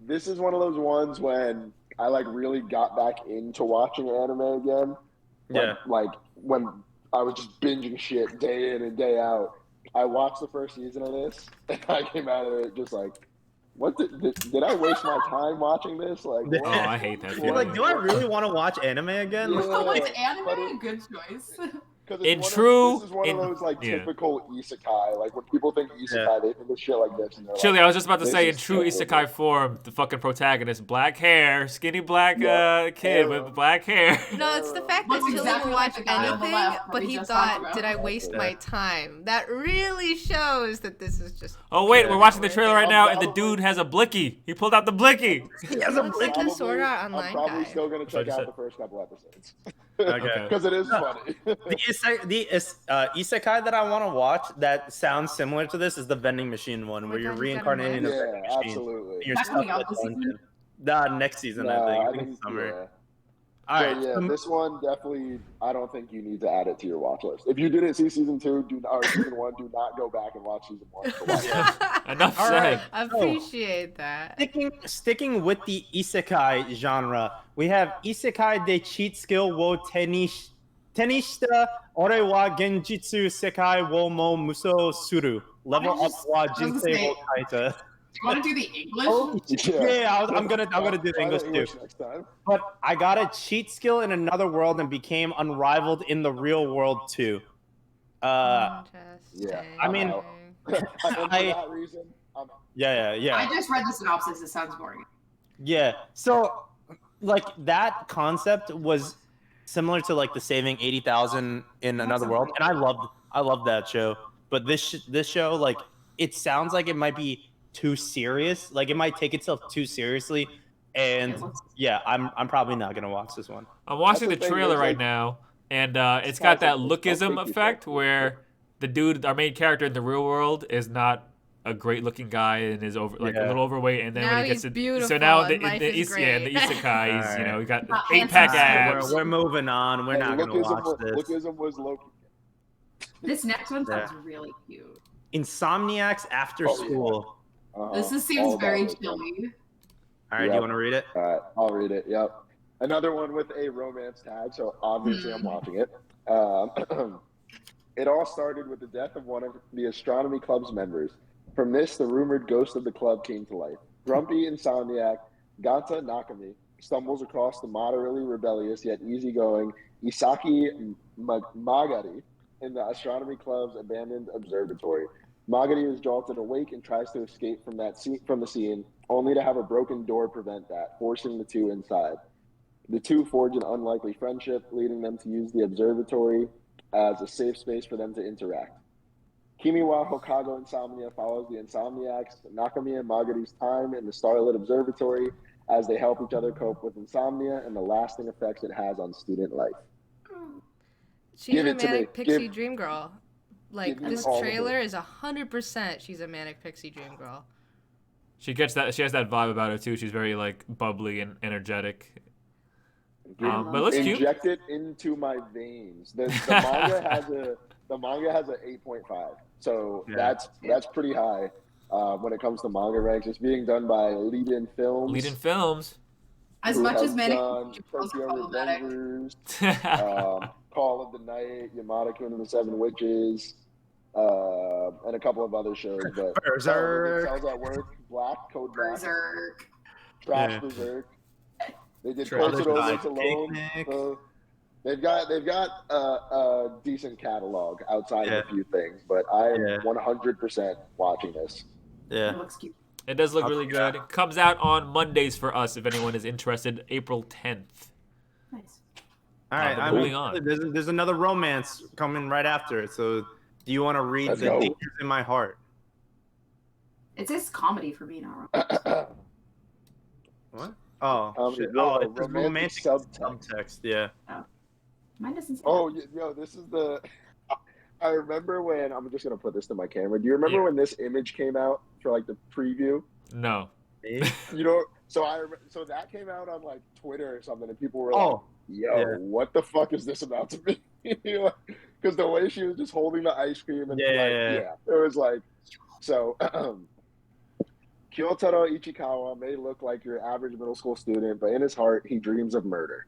Speaker 2: this is one of those ones when I like really got back into watching anime again.
Speaker 3: Yeah.
Speaker 2: Like when I was just binging shit day in and day out. I watched the first season of this and I came out of it just like, what did I waste my time watching this? Like,
Speaker 1: Oh, I hate that.
Speaker 3: You're like, do I really want to watch anime again?
Speaker 2: Yeah.
Speaker 5: Is anime a good choice?
Speaker 2: This is one of those like typical isekai. Like when people think isekai, they think of shit like this. And
Speaker 1: Chili,
Speaker 2: like,
Speaker 1: I was just about to say, in true isekai form, the fucking protagonist, black hair, skinny black kid with black hair.
Speaker 4: No, it's the fact that Chili didn't watch anything, but he thought, did I waste my time? That really shows that this is just...
Speaker 1: Oh, wait, we're watching the trailer right now, and the dude has a blicky. He pulled out the blicky.
Speaker 4: He has a blicky. Like the Sword Art Online
Speaker 2: I'm probably
Speaker 4: guy.
Speaker 2: still going to check out the first couple episodes.
Speaker 3: Okay.
Speaker 2: Because it is funny.
Speaker 3: The isekai that I want to watch that sounds similar to this is the vending machine one, where you're reincarnating a vending machine.
Speaker 2: Absolutely.
Speaker 3: You're
Speaker 5: coming out this season?
Speaker 3: Next season, I think summer.
Speaker 2: Yeah.
Speaker 3: All right.
Speaker 2: So, this one definitely, I don't think you need to add it to your watch list. If you didn't see season 2 or season 1, do not go back and watch season 1.
Speaker 1: Enough said.
Speaker 3: Right.
Speaker 4: I appreciate that.
Speaker 3: Sticking with the isekai genre, we have Isekai de cheat skill wo tenishita ore wa genjitsu sekai wo mo muso suru. Level up wa jinsei wo kaita.
Speaker 5: Do you want to do the English?
Speaker 3: Yeah, I'm gonna do the English too.
Speaker 2: Next time.
Speaker 3: But I got a cheat skill in another world and became unrivaled in the real world too.
Speaker 2: Yeah.
Speaker 3: I mean,
Speaker 2: for that reason,
Speaker 3: yeah.
Speaker 5: I just read the synopsis. It sounds boring.
Speaker 3: Yeah. So, like that concept was similar to like the saving 80,000 in another world, and I loved that show. But this show, like, it sounds like it might be too serious. Like it might take itself too seriously, and yeah, I'm probably not gonna watch this one.
Speaker 1: I'm watching the trailer right now, and it's got that lookism effect where the dude, our main character in the real world, is not a great looking guy and is a little overweight, and then
Speaker 4: now
Speaker 1: when he gets
Speaker 4: he's beautiful,
Speaker 1: so now the
Speaker 4: isekai,
Speaker 1: he's
Speaker 3: Right.
Speaker 1: he got
Speaker 5: Not
Speaker 1: 8-pack
Speaker 5: handsome.
Speaker 1: abs.
Speaker 3: We're moving on. We're not gonna watch this.
Speaker 2: Lookism was low.
Speaker 5: This next one sounds really cute.
Speaker 3: Insomniacs After School.
Speaker 5: Seems very chilly.
Speaker 3: All right, do you want to read it?
Speaker 2: All right, I'll read it. Yep. Another one with a romance tag, so obviously I'm watching it. It all started with the death of one of the astronomy club's members. From this, the rumored ghost of the club came to life. Grumpy insomniac Ganta Nakami stumbles across the moderately rebellious yet easygoing Isaki Magari in the astronomy club's abandoned observatory. Magari is jolted awake and tries to escape from the scene, only to have a broken door prevent that, forcing the two inside. The two forge an unlikely friendship, leading them to use the observatory as a safe space for them to interact. Kimiwa Hokago Insomnia follows the Insomniacs, Nakami and Magari's time in the starlit observatory as they help each other cope with insomnia and the lasting effects it has on student life.
Speaker 4: She's a manic pixie dream girl. Like, this trailer is 100% she's a manic pixie dream girl.
Speaker 1: She has that vibe about her too. She's very like bubbly and energetic. But looks cute.
Speaker 2: Inject it into my veins. The manga has a 8.5, so that's pretty high when it comes to manga ranks. It's being done by Lead-In Films.
Speaker 5: As much as manic
Speaker 2: Tokyo Revengers, Call of the Night, Yamada-kun and the Seven Witches, and a couple of other shows. But
Speaker 3: Berserk.
Speaker 2: Cells at Work, Code Black,
Speaker 5: Berserk.
Speaker 2: Trash Berserk. They did Kosovo alone. They've got a decent catalog outside of a few things, but I am 100% watching this.
Speaker 3: Yeah,
Speaker 5: It looks cute.
Speaker 1: It does look really good. It comes out on Mondays for us if anyone is interested. April 10th.
Speaker 5: Nice.
Speaker 3: All right,
Speaker 1: moving on.
Speaker 3: There's another romance coming right after it. So, do you want to read The Dangers in My Heart?
Speaker 5: It says comedy for me, not romance.
Speaker 3: What? Oh, shit. It's a romantic subtext. Yeah.
Speaker 5: Mine doesn't say
Speaker 2: yo, this is the... I remember when... I'm just going to put this to my camera. Do you remember when this image came out for, like, the preview?
Speaker 1: No.
Speaker 2: So that came out on, like, Twitter or something, and people were like, what the fuck is this about to be? Because the way she was just holding the ice cream and it was like... So... Kyotaro Ichikawa may look like your average middle school student, but in his heart, he dreams of murder.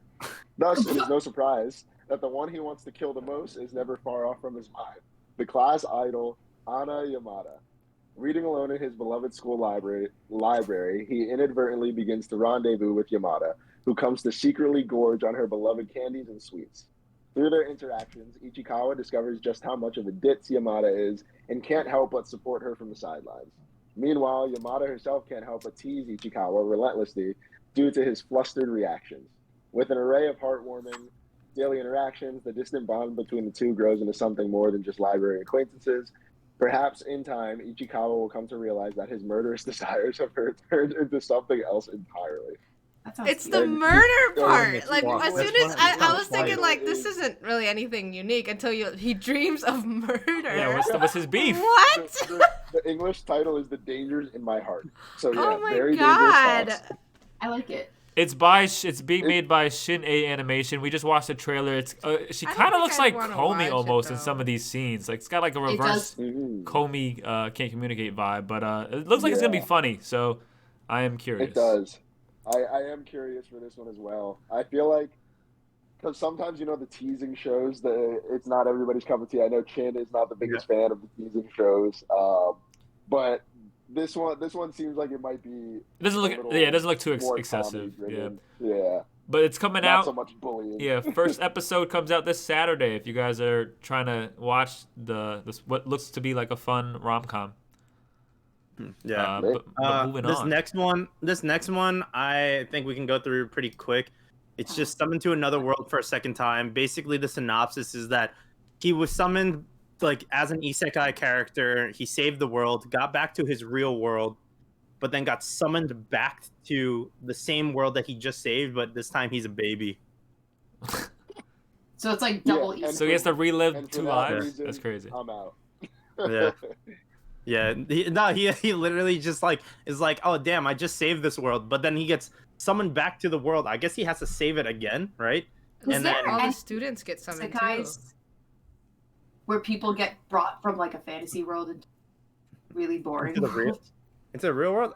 Speaker 2: Thus, it is no surprise that the one he wants to kill the most is never far off from his mind. The idol, Ana Yamada. Reading alone in his beloved school library, he inadvertently begins to rendezvous with Yamada, who comes to secretly gorge on her beloved candies and sweets. Through their interactions, Ichikawa discovers just how much of a ditz Yamada is and can't help but support her from the sidelines. Meanwhile, Yamada herself can't help but tease Ichikawa relentlessly due to his flustered reactions. With an array of heartwarming daily interactions, the distant bond between the two grows into something more than just library acquaintances. Perhaps in time, Ichikawa will come to realize that his murderous desires have turned into something else entirely.
Speaker 4: It's
Speaker 5: cute.
Speaker 4: the murder part. Like, as soon as I was thinking,
Speaker 2: title
Speaker 4: like, this
Speaker 2: is-
Speaker 4: isn't really anything unique until he dreams of murder.
Speaker 1: Yeah, what's his beef?
Speaker 4: What?
Speaker 2: The English title is The Dangers in My Heart. So yeah,
Speaker 4: Oh my
Speaker 2: very
Speaker 4: god.
Speaker 2: dangerous thoughts.
Speaker 5: I like it.
Speaker 1: It's being made by CHINN Animation. We just watched the trailer. It's she
Speaker 4: I don't
Speaker 1: kind of
Speaker 4: think
Speaker 1: looks
Speaker 4: I'd
Speaker 1: like
Speaker 4: wanna
Speaker 1: Comey
Speaker 4: watch it,
Speaker 1: almost in
Speaker 4: though.
Speaker 1: some of these scenes. Like it's got like a
Speaker 5: It
Speaker 1: reverse
Speaker 5: does.
Speaker 1: Comey can't communicate vibe, but it looks like it's gonna be
Speaker 2: Yeah.
Speaker 1: funny. So I am curious.
Speaker 2: It does. I am curious for this one as well. I feel like, because sometimes, you know, the teasing shows, it's not everybody's cup of tea. I know CHINN is not the biggest fan of the teasing shows, but this one seems like it might be.
Speaker 1: It doesn't look it doesn't look too excessive. Yeah,
Speaker 2: comedy-driven. Yeah.
Speaker 1: but it's coming
Speaker 2: Not
Speaker 1: out.
Speaker 2: so much bullying.
Speaker 1: Yeah, first episode comes out this Saturday. If you guys are trying to watch this what looks to be like a fun rom-com.
Speaker 3: Yeah.
Speaker 1: But moving
Speaker 3: this
Speaker 1: on.
Speaker 3: next one, I think we can go through pretty quick. It's just summoned to another world for a second time. Basically, the synopsis is that he was summoned like as an isekai character. He saved the world, got back to his real world, but then got summoned back to the same world that he just saved. But this time, he's a baby.
Speaker 5: So it's like double
Speaker 2: Yeah,
Speaker 5: easy.
Speaker 1: So he has to relive
Speaker 2: And for
Speaker 1: 2
Speaker 2: that
Speaker 1: lives.
Speaker 2: reason,
Speaker 1: That's crazy.
Speaker 2: I'm out.
Speaker 3: Yeah. Yeah, he literally just like is like, oh damn, I just saved this world, but then he gets summoned back to the world. I guess he has to save it again, right?
Speaker 5: Is
Speaker 3: And
Speaker 5: there
Speaker 3: then
Speaker 4: All the
Speaker 5: any
Speaker 4: students get summoned too.
Speaker 5: isekais where people get brought from like a fantasy world and really boring?
Speaker 3: into the real, into the real world.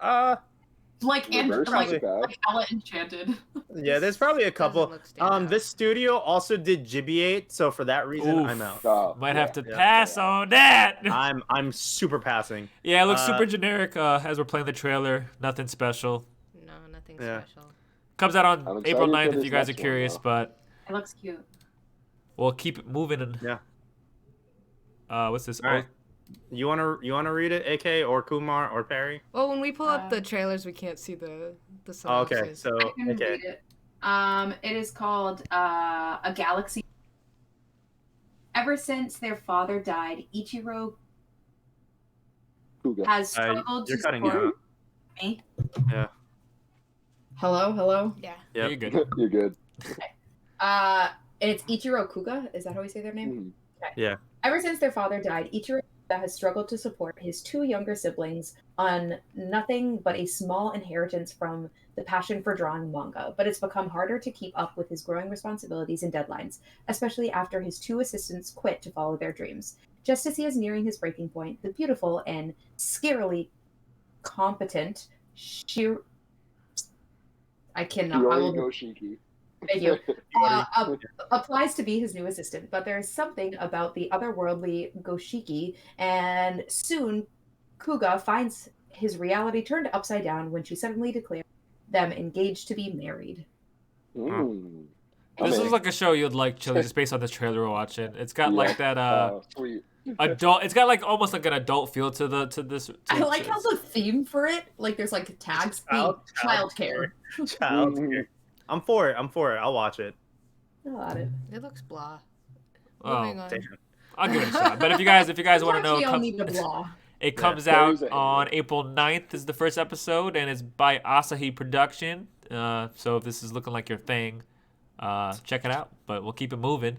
Speaker 5: like and
Speaker 2: Reverse
Speaker 5: like,
Speaker 2: isekai.
Speaker 5: like Ella Enchanted.
Speaker 3: Yeah, there's probably a couple.
Speaker 4: Doesn't look standout.
Speaker 3: This studio also did Gibiate, so for that reason,
Speaker 1: Oof.
Speaker 3: I'm out.
Speaker 1: Might
Speaker 2: Yeah.
Speaker 1: have to
Speaker 3: Yeah.
Speaker 1: pass on that.
Speaker 3: I'm super passing.
Speaker 1: Yeah, it looks
Speaker 3: Uh,
Speaker 1: super generic as we're playing the trailer. Nothing special.
Speaker 4: No, nothing
Speaker 3: Yeah.
Speaker 4: special.
Speaker 1: Comes out on
Speaker 2: I'm
Speaker 1: April
Speaker 2: excited
Speaker 1: 9th
Speaker 2: for
Speaker 1: if
Speaker 2: this
Speaker 1: you guys are
Speaker 2: next one,
Speaker 1: curious,
Speaker 2: though.
Speaker 1: but
Speaker 5: It looks cute.
Speaker 1: we'll keep it moving. And
Speaker 3: Yeah.
Speaker 1: what's this?
Speaker 3: All right. You wanna read it, AK or Kumar or Perry?
Speaker 4: Well, when we pull up the trailers, we can't see the
Speaker 3: Oh,
Speaker 4: synopsis.
Speaker 3: okay, so
Speaker 5: I can
Speaker 3: okay.
Speaker 5: read it. It is called A Galaxy. Ever since their father died, Ichiro
Speaker 2: Kuga.
Speaker 5: has struggled
Speaker 3: You're
Speaker 5: to
Speaker 3: cutting
Speaker 5: support
Speaker 3: out.
Speaker 5: me.
Speaker 3: Yeah.
Speaker 5: Hello.
Speaker 4: Yeah.
Speaker 1: Yeah,
Speaker 3: Yep.
Speaker 1: you're good.
Speaker 2: You're good.
Speaker 6: It's Ichiro Kuga. Is that how we say their name?
Speaker 2: Mhm.
Speaker 3: Yeah.
Speaker 6: Ever since their father died, Ichiro Kuga has struggled to support his two younger siblings on nothing but a small inheritance from the passion for drawing manga. But it's become harder to keep up with his growing responsibilities and deadlines, especially after his two assistants quit to follow their dreams. Just as he is nearing his breaking point, the beautiful and scarily competent I cannot. I
Speaker 2: Yori
Speaker 6: will
Speaker 2: Goshiki.
Speaker 6: Thank you. Applies to be his new assistant, but there is something about the otherworldly Goshiki, and soon Kuga finds his reality turned upside down when she suddenly declares them engaged to be married.
Speaker 2: Mm.
Speaker 1: This
Speaker 2: Come
Speaker 1: is
Speaker 2: in.
Speaker 1: like a show you'd like, Chili, just based on this trailer we're watching. It's got like that
Speaker 2: Sweet.
Speaker 1: adult. It's got like almost like an adult feel to this.
Speaker 6: I like how the theme for it, like there's like tags, childcare.
Speaker 3: Child. I'm for it. I'll watch it.
Speaker 6: I got it.
Speaker 4: It looks blah.
Speaker 1: Oh,
Speaker 4: Moving on.
Speaker 3: Damn.
Speaker 1: I'll give it a shot. But if you guys want to know,
Speaker 6: Sometimes we all need the blah.
Speaker 1: it comes
Speaker 2: Yeah.
Speaker 1: out on April 9th is the first episode, and it's by Asahi Production. So if this is looking like your thing, check it out. But we'll keep it moving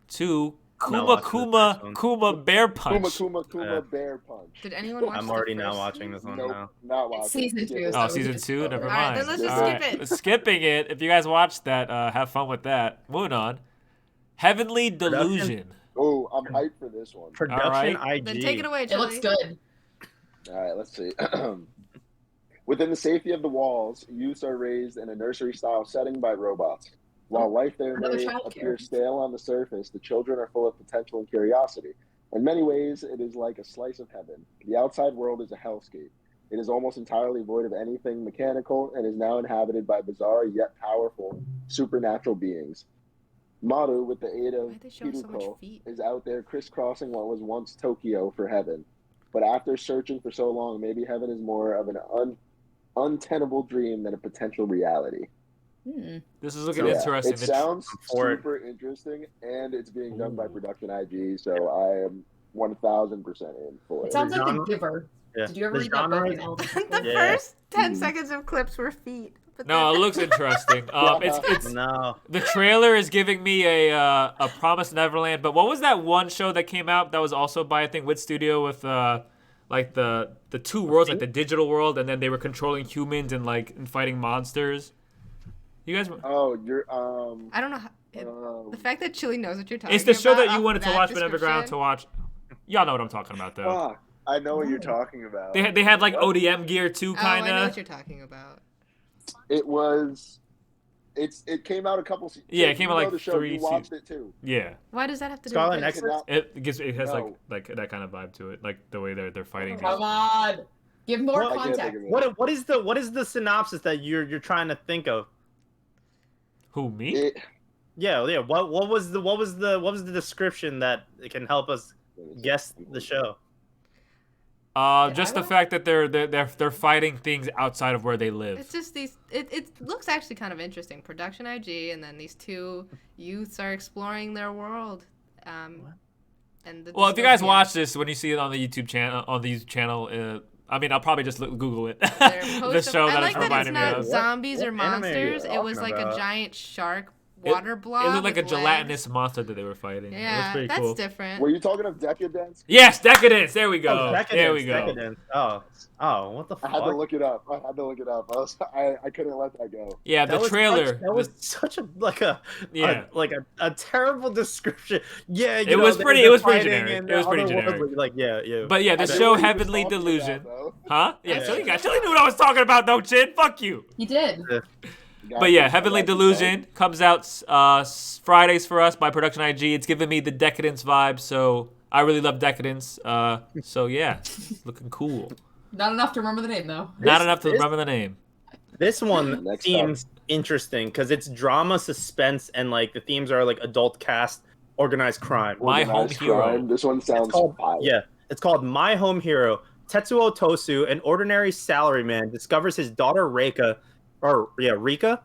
Speaker 1: to
Speaker 3: I'm not watching
Speaker 1: Kuma Bear Punch.
Speaker 2: Kuma
Speaker 3: Yeah.
Speaker 2: Bear Punch.
Speaker 4: Did anyone watch
Speaker 3: I'm
Speaker 4: the
Speaker 3: already not
Speaker 4: first
Speaker 3: watching this one
Speaker 2: Nope,
Speaker 3: now.
Speaker 2: not watching.
Speaker 6: Season
Speaker 2: Skip
Speaker 6: two,
Speaker 2: it.
Speaker 6: so
Speaker 1: Oh,
Speaker 6: we
Speaker 1: season
Speaker 6: just-
Speaker 1: 2? Never
Speaker 4: Alright,
Speaker 1: mind.
Speaker 4: then let's just
Speaker 1: Alright,
Speaker 4: skip it.
Speaker 1: Skipping it. If you guys watched that, have fun with that. Moving on. Heavenly Delusion.
Speaker 2: Oh, I'm hyped for this one.
Speaker 3: Production
Speaker 1: Alright.
Speaker 3: IG.
Speaker 4: Then take it away,
Speaker 6: It
Speaker 4: Chili.
Speaker 6: looks good.
Speaker 2: All right, let's see. Within the safety of the walls, youths are raised in a nursery-style setting by robots. While life there
Speaker 6: Another
Speaker 2: may
Speaker 6: childcare.
Speaker 2: appear stale on the surface, the children are full of potential and curiosity. In many ways, it is like a slice of heaven. The outside world is a hellscape. It is almost entirely void of anything mechanical and is now inhabited by bizarre yet powerful supernatural beings. Maru, with the aid of
Speaker 4: Why'd they show so much
Speaker 2: Hiruko,
Speaker 4: feet?
Speaker 2: is out there crisscrossing what was once Tokyo for heaven. But after searching for so long, maybe heaven is more of an untenable dream than a potential reality.
Speaker 1: This is looking interesting.
Speaker 2: It sounds super interesting, and it's being done by Production IG, so I am 1,000% in for it.
Speaker 6: It sounds like The Giver.
Speaker 3: Yeah.
Speaker 6: Did you ever read that book in elementary school?
Speaker 4: The first 10 seconds of clips were feet. But
Speaker 1: No, it looks interesting. It's
Speaker 3: No.
Speaker 1: the trailer is giving me a Promised Neverland. But what was that one show that came out that was also by I think Wit Studio with like the two worlds, like the digital world, and then they were controlling humans and like and fighting monsters. You guys?
Speaker 2: Oh, you're
Speaker 4: I don't know how. The fact that Chili knows what you're talking about.
Speaker 1: It's the show that you
Speaker 4: off
Speaker 1: wanted to watch but never got
Speaker 4: description.
Speaker 1: to watch. Y'all know what I'm talking about, though.
Speaker 2: Fuck, I know what you're talking about.
Speaker 1: They had like ODM gear too, kind
Speaker 4: Oh, I know what
Speaker 1: of.
Speaker 4: you're talking about.
Speaker 2: It came out a couple.
Speaker 1: Yeah, it came out like
Speaker 2: the show.
Speaker 1: 3
Speaker 2: You watched it too.
Speaker 1: Yeah,
Speaker 4: Why does that have to do
Speaker 3: Scarlet
Speaker 4: with this?
Speaker 3: Nexus?
Speaker 1: it has
Speaker 2: No.
Speaker 1: like that kind of vibe to it, like the way they're fighting.
Speaker 6: Come on. Give more
Speaker 3: Well, I
Speaker 2: can't
Speaker 6: context.
Speaker 2: think of it.
Speaker 3: What is the synopsis that you're trying to think of?
Speaker 1: Who me?
Speaker 2: It,
Speaker 3: Yeah. What was the description that can help us guess the show?
Speaker 1: Just the fact that they're fighting things outside of where they live.
Speaker 4: It's just these. It looks actually kind of interesting. Production IG, and then these two youths are exploring their world. And the
Speaker 1: Well, if you guys
Speaker 4: dystopian.
Speaker 1: watch this when you see it on the YouTube channel, I mean, I'll probably just Google it.
Speaker 4: They're
Speaker 1: the show
Speaker 4: I
Speaker 1: that
Speaker 4: like
Speaker 1: it's
Speaker 4: that it's
Speaker 1: reminding me
Speaker 4: not
Speaker 1: of.
Speaker 4: zombies or
Speaker 3: What anime are you
Speaker 4: monsters. It was
Speaker 3: talking
Speaker 4: like
Speaker 3: about?
Speaker 4: a giant shark water blob.
Speaker 1: It looked like a
Speaker 4: with
Speaker 1: gelatinous
Speaker 4: legs.
Speaker 1: monster that they were fighting. it was
Speaker 4: Yeah,
Speaker 1: pretty
Speaker 4: that's
Speaker 1: cool.
Speaker 4: different.
Speaker 2: were you talking of Decadence?
Speaker 1: Yes, Decadence. There we go. There we go.
Speaker 3: Decadence. Oh, what the
Speaker 2: I
Speaker 3: fuck?
Speaker 2: had to look it up. I couldn't let that go.
Speaker 1: Yeah,
Speaker 3: That
Speaker 1: the
Speaker 3: was
Speaker 1: trailer.
Speaker 3: That was such a terrible description. Yeah,
Speaker 1: It was pretty generic.
Speaker 3: And
Speaker 1: It was pretty
Speaker 3: other worlds,
Speaker 1: generic.
Speaker 3: like yeah.
Speaker 1: But yeah, the
Speaker 2: I know
Speaker 1: show
Speaker 2: what he was
Speaker 1: Heavenly
Speaker 2: talking
Speaker 1: Delusion.
Speaker 2: about, though.
Speaker 1: Huh? Yeah,
Speaker 3: Yeah.
Speaker 1: Chili knew what I was talking about, though, Chin. Fuck you.
Speaker 6: He did.
Speaker 1: But yeah, Heavenly Delusion comes out Fridays for us by Production IG. It's giving me the Decadence vibe, so I really love Decadence. So yeah, looking cool.
Speaker 6: Not enough to remember the name, though.
Speaker 1: Not enough to remember the name.
Speaker 3: This one
Speaker 2: Next
Speaker 3: seems interesting because it's drama, suspense, and like the themes are like adult cast, organized crime.
Speaker 1: My Home
Speaker 2: Organized
Speaker 1: Hero.
Speaker 2: crime. This one sounds fire.
Speaker 3: It's called My Home Hero. Tetsuo Tosu, an ordinary salaryman, discovers his daughter Rika
Speaker 1: Rika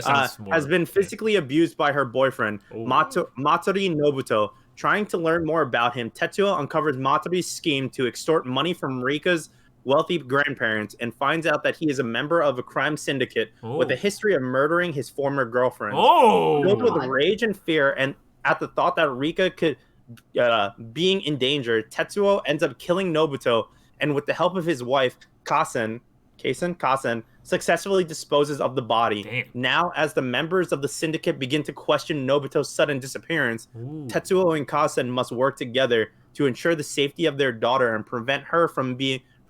Speaker 1: sounds more.
Speaker 3: has been physically abused by her boyfriend,
Speaker 1: Oh.
Speaker 3: Matori Nobuto. Trying to learn more about him, Tetsuo uncovers Matori's scheme to extort money from Rika's wealthy grandparents and finds out that he is a member of a crime syndicate with a history of murdering his former girlfriend. Filled with rage and fear, and at the thought that Rika could being in danger, Tetsuo ends up killing Nobuto, and with the help of his wife, Kasen, successfully disposes of the body.
Speaker 1: Damn.
Speaker 3: Now, as the members of the syndicate begin to question Nobuto's sudden disappearance, Tetsuo and Kasen must work together to ensure the safety of their daughter and prevent her from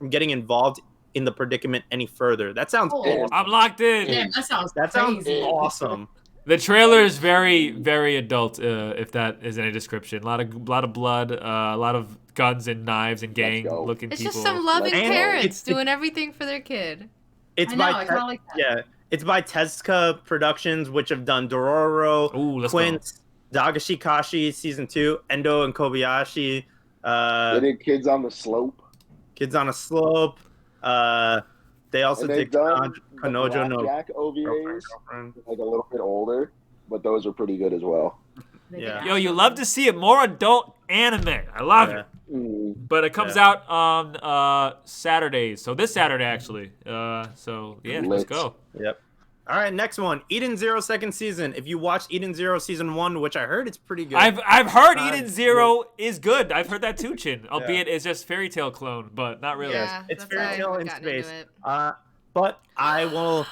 Speaker 3: getting involved in the predicament any further. That sounds awesome.
Speaker 1: I'm locked in.
Speaker 6: Damn, that
Speaker 3: sounds
Speaker 6: crazy.
Speaker 3: awesome.
Speaker 1: The trailer is very, very adult. If that is any description, a lot of blood, a lot of guns and knives and gang-looking
Speaker 4: It's
Speaker 1: people.
Speaker 4: just some loving
Speaker 3: And
Speaker 4: parents
Speaker 3: it's-
Speaker 4: doing everything for their kid.
Speaker 3: It's
Speaker 6: I know,
Speaker 3: by
Speaker 6: I kinda like that.
Speaker 3: Yeah, it's by Tezuka Productions, which have done Dororo,
Speaker 1: Ooh, let's
Speaker 3: Quince, Dagashi Kashi season 2, Endo and Kobayashi,
Speaker 2: They did Kids on the Slope.
Speaker 3: Kids on a Slope. They also
Speaker 2: And they've
Speaker 3: did
Speaker 2: done
Speaker 3: Kanojo no
Speaker 2: Blackjack OVAs,
Speaker 3: Girlfriend.
Speaker 2: like a little bit older, but those are pretty good as well.
Speaker 3: Yeah.
Speaker 1: Yo, you love to see it more adult anime. I love
Speaker 3: Yeah.
Speaker 1: it. But it comes out on Saturdays. So this Saturday, actually. So yeah, let's
Speaker 2: Lit.
Speaker 1: go.
Speaker 3: Yep. All right, next one. Eden Zero second season. If you watched Eden Zero season 1, which I heard it's pretty good.
Speaker 1: I've heard Eden Zero is good. I've heard that too, Chin. Albeit it's just fairy tale clone, but not really.
Speaker 4: Yeah,
Speaker 3: it's
Speaker 4: that's
Speaker 3: fairy
Speaker 4: why I
Speaker 3: tale
Speaker 4: haven't
Speaker 3: in
Speaker 4: gotten
Speaker 3: space.
Speaker 4: into it.
Speaker 3: But I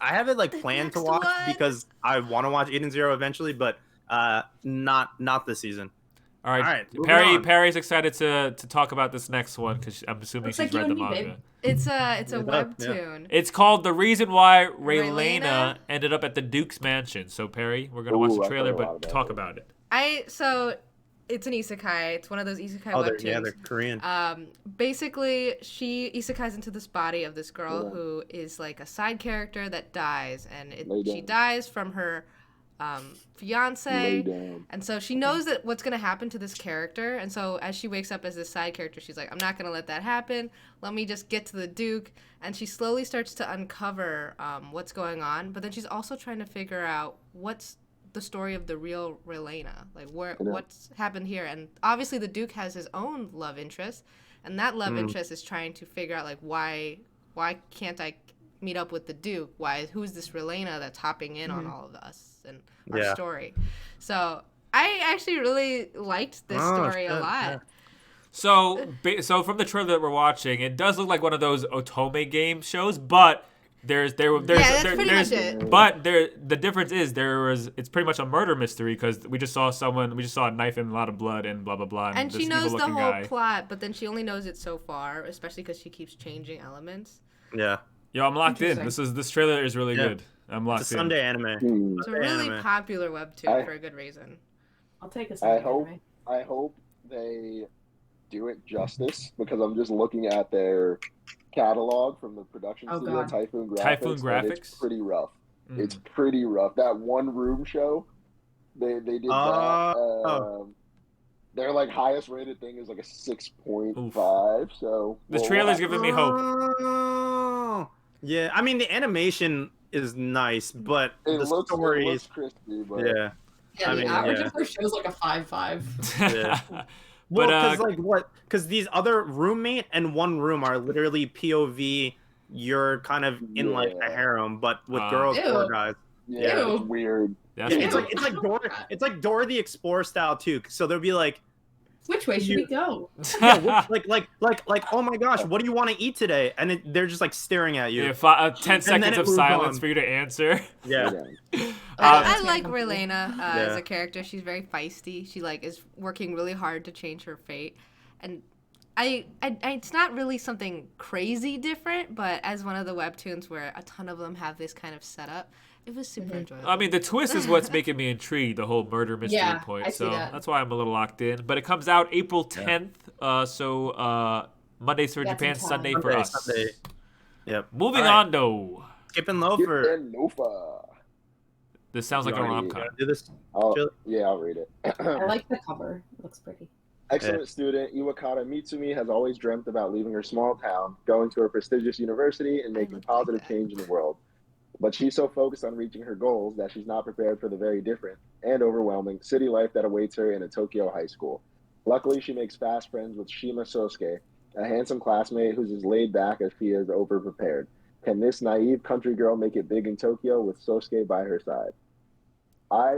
Speaker 3: have it like planned to
Speaker 4: next
Speaker 3: watch
Speaker 4: one.
Speaker 3: because I want to watch Eden Zero eventually, but not this season.
Speaker 1: All right,
Speaker 3: All right, moving on.
Speaker 1: Perry's excited to talk about this next one because I'm assuming
Speaker 6: Looks
Speaker 1: she's
Speaker 6: like you
Speaker 1: read the
Speaker 6: and me,
Speaker 1: manga.
Speaker 6: babe.
Speaker 4: It's a
Speaker 3: Yeah.
Speaker 4: webtoon.
Speaker 1: It's called The Reason Why Raylena
Speaker 4: Raylena?
Speaker 1: Ended Up at the Duke's Mansion. So Perry, we're gonna watch
Speaker 2: Ooh,
Speaker 1: the
Speaker 2: I've
Speaker 1: trailer,
Speaker 2: heard a lot
Speaker 1: but
Speaker 2: about
Speaker 1: talk
Speaker 2: it.
Speaker 1: about it.
Speaker 4: It's an isekai. It's one of those isekai
Speaker 3: Oh,
Speaker 4: webtoons.
Speaker 3: they're Korean.
Speaker 4: Basically, she isekais into this body of this girl
Speaker 2: Yeah.
Speaker 4: who is like a side character that dies, and
Speaker 2: Lay
Speaker 4: she
Speaker 2: down.
Speaker 4: dies from her fiance, and so she knows that what's gonna happen to this character, and so as she wakes up as this side character, she's like, I'm not gonna let that happen. Let me just get to the Duke, and she slowly starts to uncover what's going on, but then she's also trying to figure out what's the story of the real Relena, like what's happened here, and obviously the Duke has his own love interest, and that love interest is trying to figure out like why can't I meet up with the Duke? Who's this Relena that's hopping in on all of us and our story? So I actually really liked this story a lot.
Speaker 1: Yeah. So from the trailer that we're watching, it does look like one of those Otome game shows, but the difference is it's pretty much a murder mystery because we just saw a knife and a lot of blood and blah blah blah.
Speaker 4: And she knows the whole plot, but then she only knows it so far, especially because she keeps changing elements.
Speaker 3: Yeah.
Speaker 1: Yo, I'm locked in. This trailer is really good. I'm locked in.
Speaker 3: It's a Sunday anime.
Speaker 4: It's a really popular webtoon for a good reason.
Speaker 6: I'll take a Sunday anime.
Speaker 2: I hope they do it justice because I'm just looking at their catalog from the production studio, Typhoon Graphics.
Speaker 1: Typhoon Graphics?
Speaker 2: It's pretty rough. It's pretty rough. That one room show, they did that. Their like highest rated thing is like a 6.5. So
Speaker 1: the trailer's giving me hope.
Speaker 3: Yeah, I mean the animation is nice, but the story is
Speaker 2: crispy. But...
Speaker 6: Yeah, the average of their show is like a 5.5.
Speaker 3: Yeah. Well, because these other roommate and one room are literally POV. You're kind of in like a harem, but with girls or guys.
Speaker 2: Yeah, it's weird.
Speaker 3: It's like Dora the Explorer style too. So there'll be like,
Speaker 6: which way should we go?
Speaker 3: Yeah, like oh my gosh, what do you want to eat today? And they're just like staring at you.
Speaker 1: Yeah, 10 seconds of silence for you to answer.
Speaker 3: Yeah.
Speaker 4: I like Relena as a character. She's very feisty. She like is working really hard to change her fate, and I it's not really something crazy different, but as one of the webtoons where a ton of them have this kind of setup, it was super enjoyable.
Speaker 1: I mean, the twist is what's making me intrigued, the whole murder mystery point. So that's why I'm a little locked in. But it comes out April 10th, so Mondays for Japan, Sunday for us.
Speaker 3: Sunday. Yep.
Speaker 1: Moving on, though.
Speaker 3: Skipping Loafer.
Speaker 1: This sounds like a rom-com.
Speaker 3: Do this?
Speaker 2: Yeah, I'll read it.
Speaker 6: I like the cover. It looks pretty.
Speaker 2: Excellent student Iwakata Mitsumi has always dreamt about leaving her small town, going to a prestigious university, and making positive change in the world. But she's so focused on reaching her goals that she's not prepared for the very different and overwhelming city life that awaits her in a Tokyo high school. Luckily, she makes fast friends with Shima Sosuke, a handsome classmate who's as laid back as she is overprepared. Can this naive country girl make it big in Tokyo with Sosuke by her side?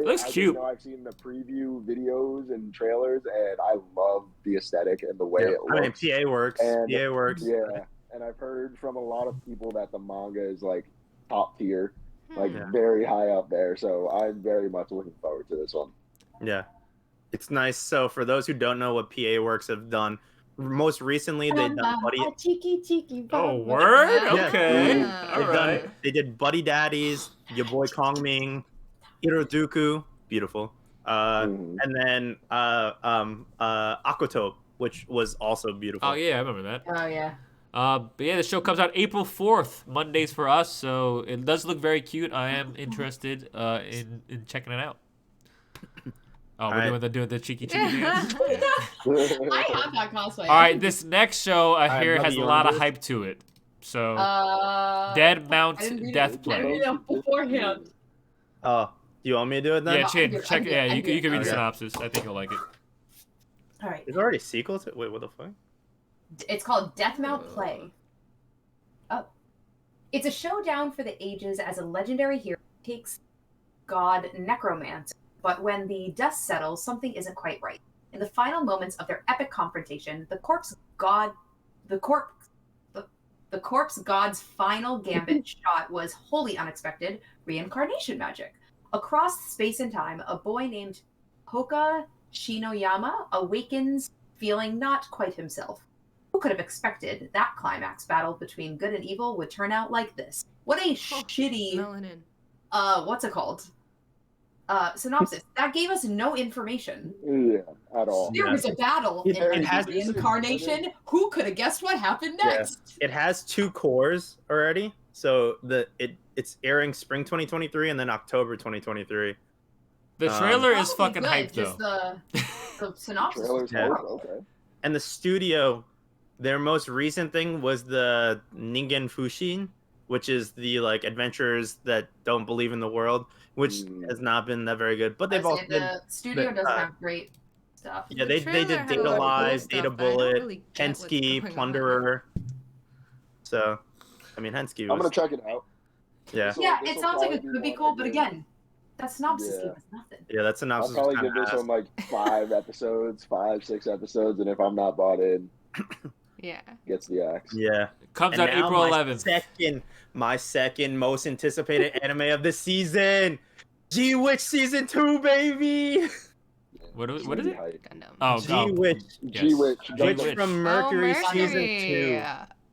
Speaker 1: Looks cute.
Speaker 2: I've seen the preview videos and trailers, and I love the aesthetic and the way it looks.
Speaker 3: I mean, PA works. PA works.
Speaker 2: Yeah, and I've heard from a lot of people that the manga is like top tier, like very high up there. So I'm very much looking forward to this one.
Speaker 3: Yeah, it's nice. So for those who don't know what PA Works have done, most recently they've done Buddy.
Speaker 1: Oh, word? Okay. All right.
Speaker 3: They did Buddy Daddies, Your Boy Kong Ming, Hiroduku, beautiful, and then Akoto, which was also beautiful.
Speaker 1: Oh yeah, I remember that.
Speaker 6: Oh yeah.
Speaker 1: But yeah, the show comes out April 4th, Mondays for us, so it does look very cute. I am interested in checking it out. Oh, we're doing the cheeky dance.
Speaker 6: I have that cosplay.
Speaker 1: All right, this next show I hear has a lot of hype to it. So, Dead Mount Death Play.
Speaker 6: I didn't read it beforehand.
Speaker 3: Oh, do you want me to do it then?
Speaker 1: Yeah, Chin, check. Yeah, you can read the synopsis. I think you'll like it.
Speaker 6: All right.
Speaker 3: There's already sequels. Wait, what the fuck?
Speaker 6: It's called Death Mount Play. Oh. It's a showdown for the ages as a legendary hero takes god necromancer. But when the dust settles, something isn't quite right. In the final moments of their epic confrontation, the corpse god's final gambit shot was wholly unexpected reincarnation magic. Across space and time, a boy named Hoka Shinoyama awakens feeling not quite himself. Who could have expected that climax battle between good and evil would turn out like this? What a shitty
Speaker 4: melanin.
Speaker 6: What's it called? Synopsis. That gave us no information.
Speaker 2: Yeah, at all.
Speaker 6: There was a battle
Speaker 3: It has
Speaker 6: reincarnation. Who could have guessed what happened next?
Speaker 3: It has 2 cores already. So it's airing spring 2023 and then October 2023.
Speaker 1: The trailer is
Speaker 5: Probably
Speaker 1: fucking
Speaker 5: good,
Speaker 1: hype
Speaker 5: just
Speaker 1: though.
Speaker 5: the synopsis.
Speaker 2: Trailer's
Speaker 3: Yeah.
Speaker 2: okay.
Speaker 3: And the studio, their most recent thing was the Ningen Fushin, which is the like adventurers that don't believe in the world, which has not been that very good. But they've also
Speaker 5: The studio doesn't have great stuff.
Speaker 3: yeah,
Speaker 4: The
Speaker 3: they
Speaker 4: trailer
Speaker 3: did
Speaker 4: had a
Speaker 3: Data
Speaker 4: lot of cool
Speaker 3: Lies,
Speaker 4: stuff,
Speaker 3: Data
Speaker 4: but I don't
Speaker 3: Bullet,
Speaker 4: really get what's
Speaker 3: Hensky,
Speaker 4: going on.
Speaker 3: Plunderer. So, I mean, Hensky
Speaker 2: I'm
Speaker 3: was
Speaker 2: gonna check it out.
Speaker 3: yeah,
Speaker 5: Yeah,
Speaker 2: This'll
Speaker 5: it sounds like
Speaker 2: probably
Speaker 5: it
Speaker 2: be
Speaker 5: could be
Speaker 2: one
Speaker 5: cool,
Speaker 2: I
Speaker 5: but
Speaker 2: give-
Speaker 5: again, that synopsis
Speaker 2: Yeah.
Speaker 5: gave us nothing.
Speaker 3: yeah. That
Speaker 2: I'll
Speaker 3: synopsis
Speaker 2: probably
Speaker 3: was
Speaker 2: give
Speaker 3: kind
Speaker 2: this
Speaker 3: of
Speaker 2: one like 5 episodes, 5, 6 episodes, and if I'm not bought in,
Speaker 4: Yeah.
Speaker 2: gets the axe.
Speaker 3: yeah.
Speaker 1: Comes
Speaker 3: And
Speaker 1: out
Speaker 3: now
Speaker 1: April
Speaker 3: my
Speaker 1: 11th.
Speaker 3: second most anticipated anime of the season, G-Witch season 2, baby.
Speaker 1: What
Speaker 2: It's
Speaker 1: is
Speaker 2: gonna be
Speaker 1: it?
Speaker 2: hype.
Speaker 1: Oh,
Speaker 3: G-Witch,
Speaker 1: yes.
Speaker 2: G-Witch.
Speaker 3: Witch
Speaker 1: Witch.
Speaker 3: from Mercury
Speaker 4: Oh,
Speaker 3: season
Speaker 4: Mercury.
Speaker 3: 2.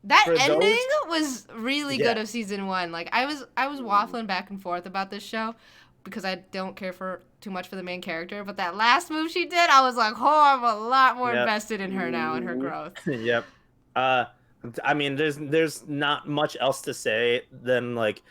Speaker 4: That
Speaker 3: For those-
Speaker 4: ending was really good
Speaker 3: Yeah.
Speaker 4: of season 1. Like I was waffling back and forth about this show because I don't care for too much for the main character, but that last move she did, I was like, "Oh, I'm a lot more
Speaker 3: Yep.
Speaker 4: invested in her now and her growth."
Speaker 3: Yep. I mean, there's not much else to say than like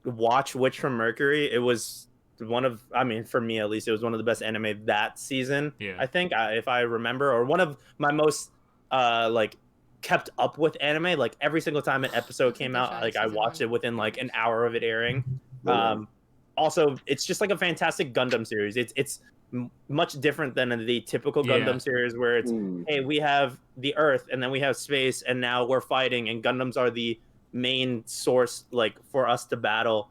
Speaker 3: watch Witch from Mercury. It was one of, I mean, for me at least, it was one of the best anime that season.
Speaker 1: Yeah.
Speaker 3: I think if I remember, or one of my most like kept up with anime. Like every single time an episode came out, like I watched it within like an hour of it airing. Also, it's just like a fantastic Gundam series. It's much different than the typical Gundam series where it's hey, we have the Earth and then we have space and now we're fighting and Gundams are the main source like for us to battle.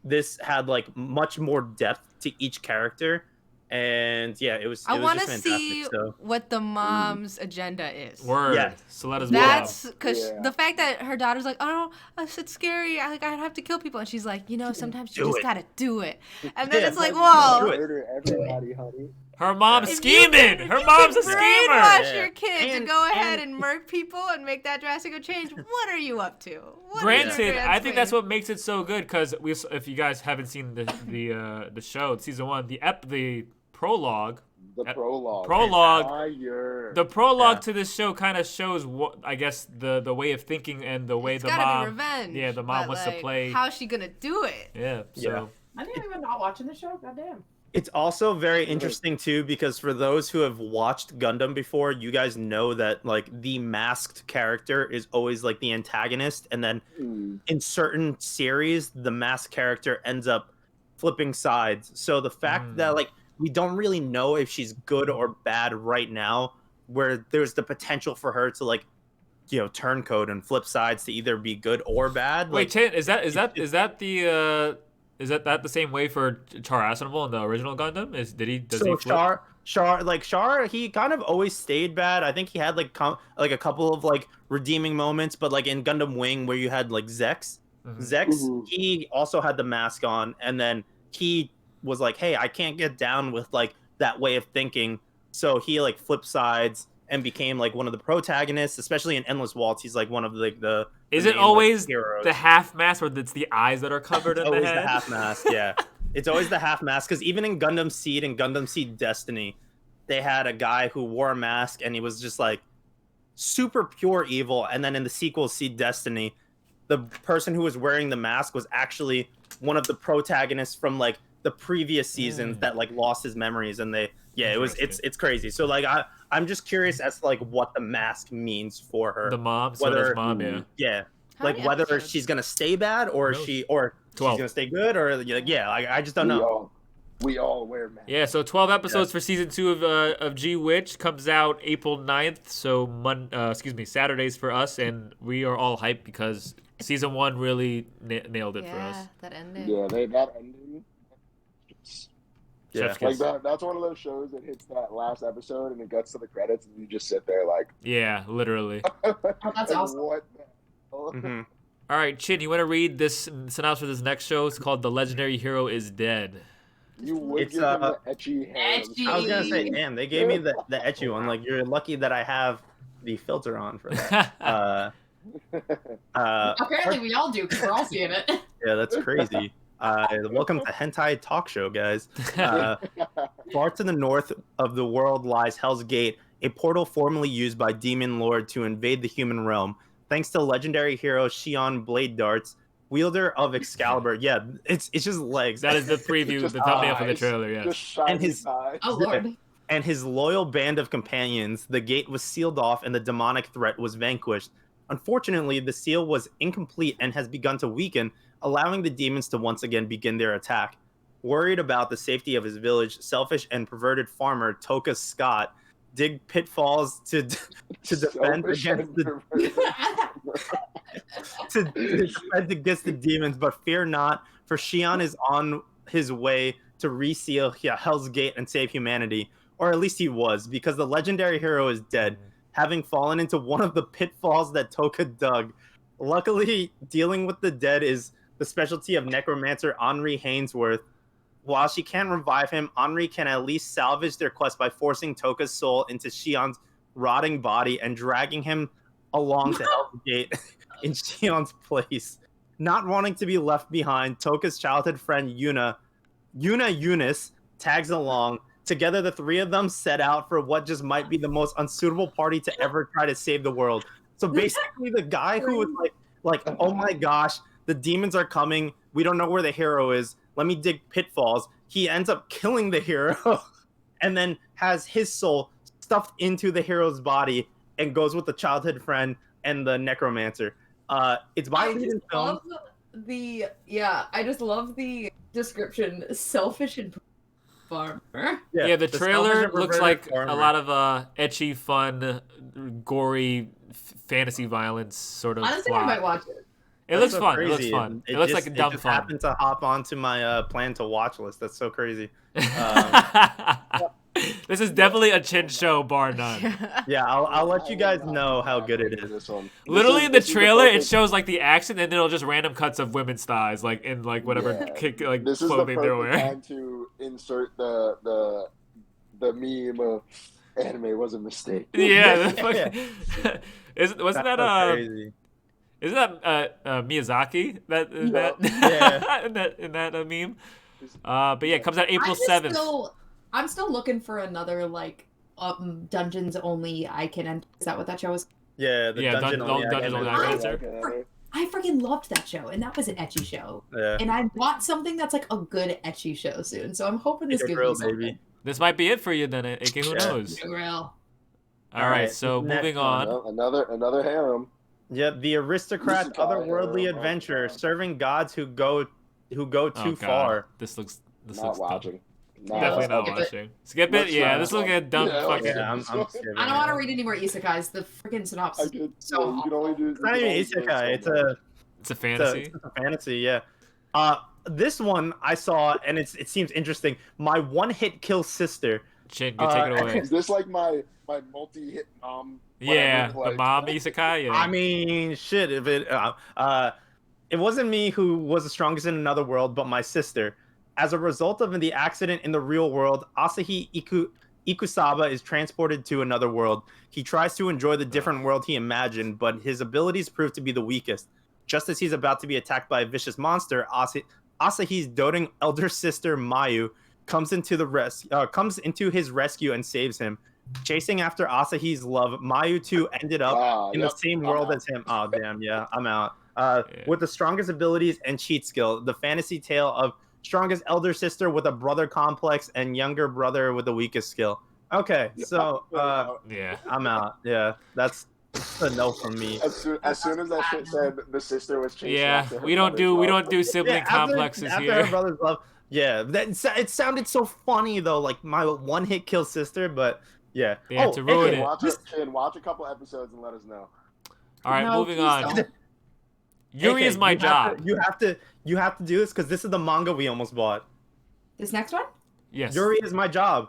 Speaker 3: This had like much more depth to each character, and yeah, it was.
Speaker 4: I
Speaker 3: want to
Speaker 4: see
Speaker 3: so.
Speaker 4: what the mom's agenda is.
Speaker 1: Word.
Speaker 3: Yeah.
Speaker 1: Soletta's
Speaker 4: That's
Speaker 1: mom.
Speaker 4: because the fact that her daughter's like, oh, it's scary. I have to kill people, and she's like, sometimes you just gotta do it. And then it's like, whoa.
Speaker 2: Murder everybody, honey.
Speaker 1: Her mom's
Speaker 4: If
Speaker 1: scheming.
Speaker 4: you
Speaker 1: Her mom's a
Speaker 4: can
Speaker 1: schemer.
Speaker 4: brainwash your kid to
Speaker 3: And-
Speaker 4: go ahead and murk people and make that drastic a change. What are you up to? What is your
Speaker 1: Granted,
Speaker 4: grand
Speaker 1: I think that's
Speaker 4: scheme?
Speaker 1: what makes it so good because if you guys haven't seen the show, season 1, the prologue.
Speaker 2: The prologue.
Speaker 1: Prologue. The prologue to this show kind of shows what I guess the way of thinking and the way
Speaker 4: It's
Speaker 1: the
Speaker 4: gotta
Speaker 1: mom.
Speaker 4: be revenge.
Speaker 1: Yeah, the mom
Speaker 4: but,
Speaker 1: wants
Speaker 4: like,
Speaker 1: to play.
Speaker 4: How's she gonna do it?
Speaker 1: Yeah. So.
Speaker 5: I didn't even not watching the show. Goddamn.
Speaker 3: It's also very interesting too because for those who have watched Gundam before, you guys know that like the masked character is always like the antagonist, and then in certain series, the masked character ends up flipping sides. So the fact that like we don't really know if she's good or bad right now, where there's the potential for her to like, turncoat and flip sides to either be good or bad.
Speaker 1: Wait,
Speaker 3: Like,
Speaker 1: Chin, is that the same way for Char Asinable in the original Gundam? Does he flip?
Speaker 3: Char, he kind of always stayed bad. I think he had like a couple of like redeeming moments, but like in Gundam Wing where you had like Zex, he also had the mask on, and then he was like, hey, I can't get down with like that way of thinking, so he like flipped sides and became like one of the protagonists, especially in Endless Waltz. He's like one of like the
Speaker 1: Is
Speaker 3: main,
Speaker 1: it always
Speaker 3: like, heroes.
Speaker 1: the half mask where it's the eyes that are covered in the
Speaker 3: Always
Speaker 1: head?
Speaker 3: the half mask, yeah. It's always the half mask because even in Gundam Seed and Gundam Seed Destiny, they had a guy who wore a mask and he was just like super pure evil. And then in the sequel, Seed Destiny, the person who was wearing the mask was actually one of the protagonists from like the previous seasons that like lost his memories, and it's crazy. So like I'm just curious as to like what the mask means for her.
Speaker 1: The mom,
Speaker 3: whether
Speaker 1: mom, yeah.
Speaker 4: How
Speaker 3: Like
Speaker 4: many
Speaker 3: whether
Speaker 4: episodes?
Speaker 3: she's gonna stay bad or she's
Speaker 1: 12.
Speaker 3: gonna stay good, or I just don't know.
Speaker 2: We all wear masks.
Speaker 1: Yeah, so 12 episodes for season 2 of G-Witch comes out April 9th, so Saturdays for us, and we are all hyped because season 1 really nailed it for us.
Speaker 4: That ending.
Speaker 2: Yeah, that ending.
Speaker 3: Yeah.
Speaker 1: Chef's
Speaker 2: Like
Speaker 1: kiss.
Speaker 2: that's one of those shows that hits that last episode and it gets to the credits and you just sit there like,
Speaker 1: Yeah, literally.
Speaker 5: That's awesome.
Speaker 2: What the hell?
Speaker 3: Mhm.
Speaker 1: All right, Chin, you want to read this synopsis for this next show? It's called The Legendary Hero is Dead.
Speaker 2: You would
Speaker 3: It's,
Speaker 2: give them the etchy hands.
Speaker 5: Etchy.
Speaker 3: I was gonna say, damn, they gave me the ecchi one. Like, you're lucky that I have the filter on for that.
Speaker 5: Apparently, we all do because we're all seeing it.
Speaker 3: Yeah, that's crazy. Welcome to Hentai Talk Show, guys. Far to the north of the world lies Hell's Gate, a portal formerly used by Demon Lord to invade the human realm. Thanks to legendary hero Shion Blade Darts, wielder of Excalibur. Yeah, it's just legs.
Speaker 1: That is the preview,
Speaker 2: Just
Speaker 1: the thumbnail for the
Speaker 2: eyes.
Speaker 1: trailer. Yeah.
Speaker 2: Just shiny
Speaker 3: his-
Speaker 2: eyes.
Speaker 6: Oh lord.
Speaker 3: And his loyal band of companions. The gate was sealed off, and the demonic threat was vanquished. Unfortunately, the seal was incomplete and has begun to weaken, allowing the demons to once again begin their attack. Worried about the safety of his village, selfish and perverted farmer Toka Scott dig pitfalls to defend
Speaker 2: Selfish
Speaker 3: against
Speaker 2: and
Speaker 3: the
Speaker 2: perverted.
Speaker 3: defend against the demons, but fear not, for Shion is on his way to reseal Hell's Gate and save humanity, or at least he was, because the legendary hero is dead, having fallen into one of the pitfalls that Toka dug. Luckily, dealing with the dead is the specialty of necromancer Henri Hainsworth. While she can't revive him, Henri can at least salvage their quest by forcing Toka's soul into Shion's rotting body and dragging him along to Hell's Gate in Shion's place. Not wanting to be left behind, Toka's childhood friend Eunice tags along. Together, the three of them set out for what just might be the most unsuitable party to ever try to save the world. So basically, the guy who was like, oh my gosh, the demons are coming. We don't know where the hero is. Let me dig pitfalls. He ends up killing the hero and then has his soul stuffed into the hero's body and goes with the childhood friend and the necromancer. It's by Leading Film.
Speaker 6: I just love the description. Selfish and farmer.
Speaker 1: Yeah, the trailer looks like
Speaker 3: farmer.
Speaker 1: a lot of ecchi, fun, gory, fantasy violence sort of
Speaker 6: Honestly,
Speaker 1: plot.
Speaker 6: I might watch it.
Speaker 1: It looks
Speaker 3: so
Speaker 1: fun.
Speaker 3: crazy.
Speaker 1: It looks fun. It
Speaker 3: It
Speaker 1: looks
Speaker 3: just-
Speaker 1: like a dumb
Speaker 3: it just
Speaker 1: fun.
Speaker 3: happened to hop onto my plan to watch list. That's so crazy.
Speaker 1: This is definitely a Chin show, bar none.
Speaker 3: Yeah, I'll let you guys know how good it is.
Speaker 2: This one.
Speaker 1: Literally in the
Speaker 2: This is
Speaker 1: trailer, it
Speaker 2: perfect-
Speaker 1: show like the action, and then it'll just random cuts of women's thighs, like in like whatever
Speaker 2: Yeah. This is the
Speaker 1: clothing they're
Speaker 2: perfect
Speaker 1: wearing.
Speaker 2: time to insert the meme of anime was a mistake.
Speaker 1: Yeah,
Speaker 3: Yeah.
Speaker 1: wasn't that
Speaker 3: so crazy.
Speaker 1: isn't that Miyazaki that
Speaker 3: Yeah.
Speaker 1: in that meme? But yeah, it comes out April 7th.
Speaker 6: I'm still looking for another dungeons only I can enter. Is that what that show was?
Speaker 3: Yeah, the
Speaker 1: Yeah,
Speaker 3: dungeon only.
Speaker 1: Dungeons Only
Speaker 6: I
Speaker 1: Answer.
Speaker 6: I freaking loved that show, and that was an ecchi show.
Speaker 3: Yeah.
Speaker 6: And I want something that's like a good ecchi show soon. So I'm hoping this
Speaker 3: Take a
Speaker 6: gives
Speaker 3: grill,
Speaker 6: me something.
Speaker 3: baby.
Speaker 1: This might be it for you then, AK. Who
Speaker 3: Yeah.
Speaker 1: knows?
Speaker 6: Real.
Speaker 1: All right, so
Speaker 3: next
Speaker 1: moving
Speaker 3: one.
Speaker 1: on.
Speaker 2: Another harem.
Speaker 3: Yeah, the aristocrat's
Speaker 2: Isekai
Speaker 3: otherworldly
Speaker 2: hero.
Speaker 3: adventure, serving gods who go too
Speaker 1: Oh, God.
Speaker 3: far.
Speaker 1: This looks
Speaker 2: Not
Speaker 1: dumb.
Speaker 2: watching.
Speaker 1: Definitely not
Speaker 6: skip it.
Speaker 1: watching. Skip it.
Speaker 2: Let's
Speaker 1: Yeah,
Speaker 2: try
Speaker 1: this
Speaker 2: this
Speaker 1: looks
Speaker 2: one.
Speaker 1: like a dumb
Speaker 2: Yeah,
Speaker 1: fucking.
Speaker 3: Yeah, I'm skipping
Speaker 6: I don't
Speaker 3: it.
Speaker 6: want to read any more isekais. The freaking synopsis.
Speaker 2: I could,
Speaker 6: So
Speaker 2: you can only do.
Speaker 3: It's not even isekai. It's a
Speaker 1: It's a fantasy.
Speaker 3: It's a fantasy. Yeah. This one I saw, and it seems interesting. My one-hit kill sister.
Speaker 1: Chin, you take it away.
Speaker 2: Is this like my multi-hit mom?
Speaker 1: Yeah,
Speaker 2: whatever,
Speaker 1: the mom isekai. Yeah.
Speaker 3: I mean, shit. If it wasn't me who was the strongest in another world, but my sister. As a result of the accident in the real world, Asahi Ikusaba is transported to another world. He tries to enjoy the different world he imagined, but his abilities prove to be the weakest. Just as he's about to be attacked by a vicious monster, Asahi's doting elder sister Mayu comes into his rescue and saves him. Chasing after Asahi's love, Mayu too ended up in the same world as him. Oh damn, yeah, I'm out. With the strongest abilities and cheat skill, the fantasy tale of strongest elder sister with a brother complex and younger brother with the weakest skill. Okay, so
Speaker 1: yeah.
Speaker 3: I'm out. Yeah, that's a no from me.
Speaker 2: As soon as that shit said the sister was chasing
Speaker 1: Yeah,
Speaker 2: after her
Speaker 1: we don't
Speaker 2: brother's
Speaker 1: do
Speaker 2: love.
Speaker 1: sibling
Speaker 3: Yeah,
Speaker 1: complexes
Speaker 3: after
Speaker 1: here.
Speaker 3: her brother's love. Yeah, it sounded so funny though, like my one-hit kill sister, but yeah.
Speaker 1: They had to ruin it.
Speaker 2: Watch a couple episodes and let us know.
Speaker 1: All right,
Speaker 6: No,
Speaker 1: moving
Speaker 6: please
Speaker 1: on.
Speaker 6: don't.
Speaker 1: Yuri
Speaker 3: AK,
Speaker 1: is my job.
Speaker 3: You have to do this because this is the manga we almost bought.
Speaker 6: This next one?
Speaker 1: Yes.
Speaker 3: Yuri is my job.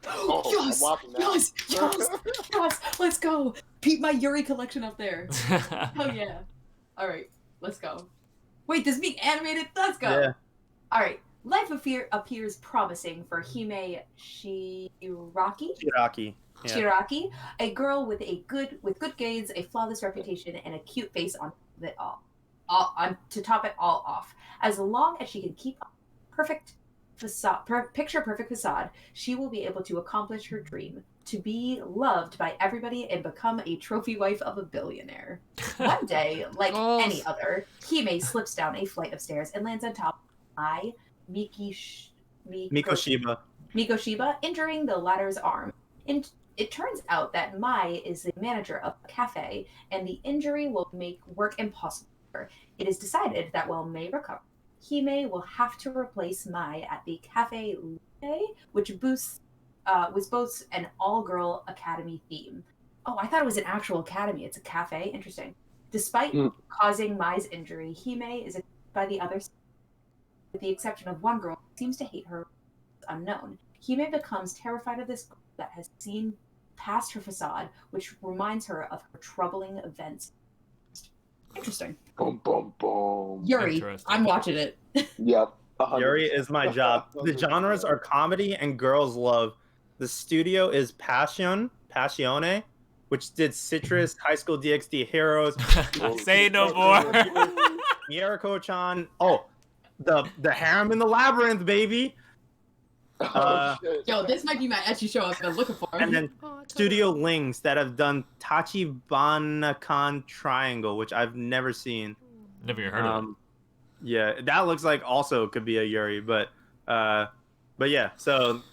Speaker 2: Oh,
Speaker 6: yes,
Speaker 2: I'm watching that.
Speaker 6: yes, let's go. Keep my Yuri collection up there. Oh yeah. All right, let's go. Wait, this being animated? Let's go.
Speaker 3: Yeah.
Speaker 6: All right. Life appears promising for Hime Shiraki.
Speaker 3: Shiraki. Yeah.
Speaker 6: Shiraki, a girl with good grades, a flawless reputation, and a cute face on it all to top it all off. As long as she can keep up perfect picture perfect facade, she will be able to accomplish her dream to be loved by everybody and become a trophy wife of a billionaire. One day, like any other, Hime slips down a flight of stairs and lands on top of Mai Mikoshiba, injuring the latter's arm. And it turns out that Mai is the manager of a cafe, and the injury will make work impossible. It is decided that while Mai recovers, Hime will have to replace Mai at the Cafe Lune, which boasts an all-girl academy theme. Oh, I thought it was an actual academy. It's a cafe. Interesting. Despite causing Mai's injury, Hime is accepted by the others, with the exception of one girl who seems to hate her unknown. Hime becomes terrified of this girl that has seen past her facade, which reminds her of her troubling events. Interesting.
Speaker 2: Boom, boom, boom.
Speaker 6: Yuri, I'm watching it.
Speaker 2: Yep. 100%.
Speaker 3: Yuri is my job. The genres are comedy and girls' love. The studio is Passione, which did Citrus, High School DxD Heroes.
Speaker 1: Say no more.
Speaker 3: Miyako-chan. Oh, the harem in the labyrinth, baby.
Speaker 6: Yo, this might be my ecchi show I've been looking for.
Speaker 3: And then Studio Lings that have done Tachibana-kan Triangle, which I've never seen.
Speaker 1: Never even heard of it.
Speaker 3: Yeah, that looks like also could be a Yuri, but yeah. So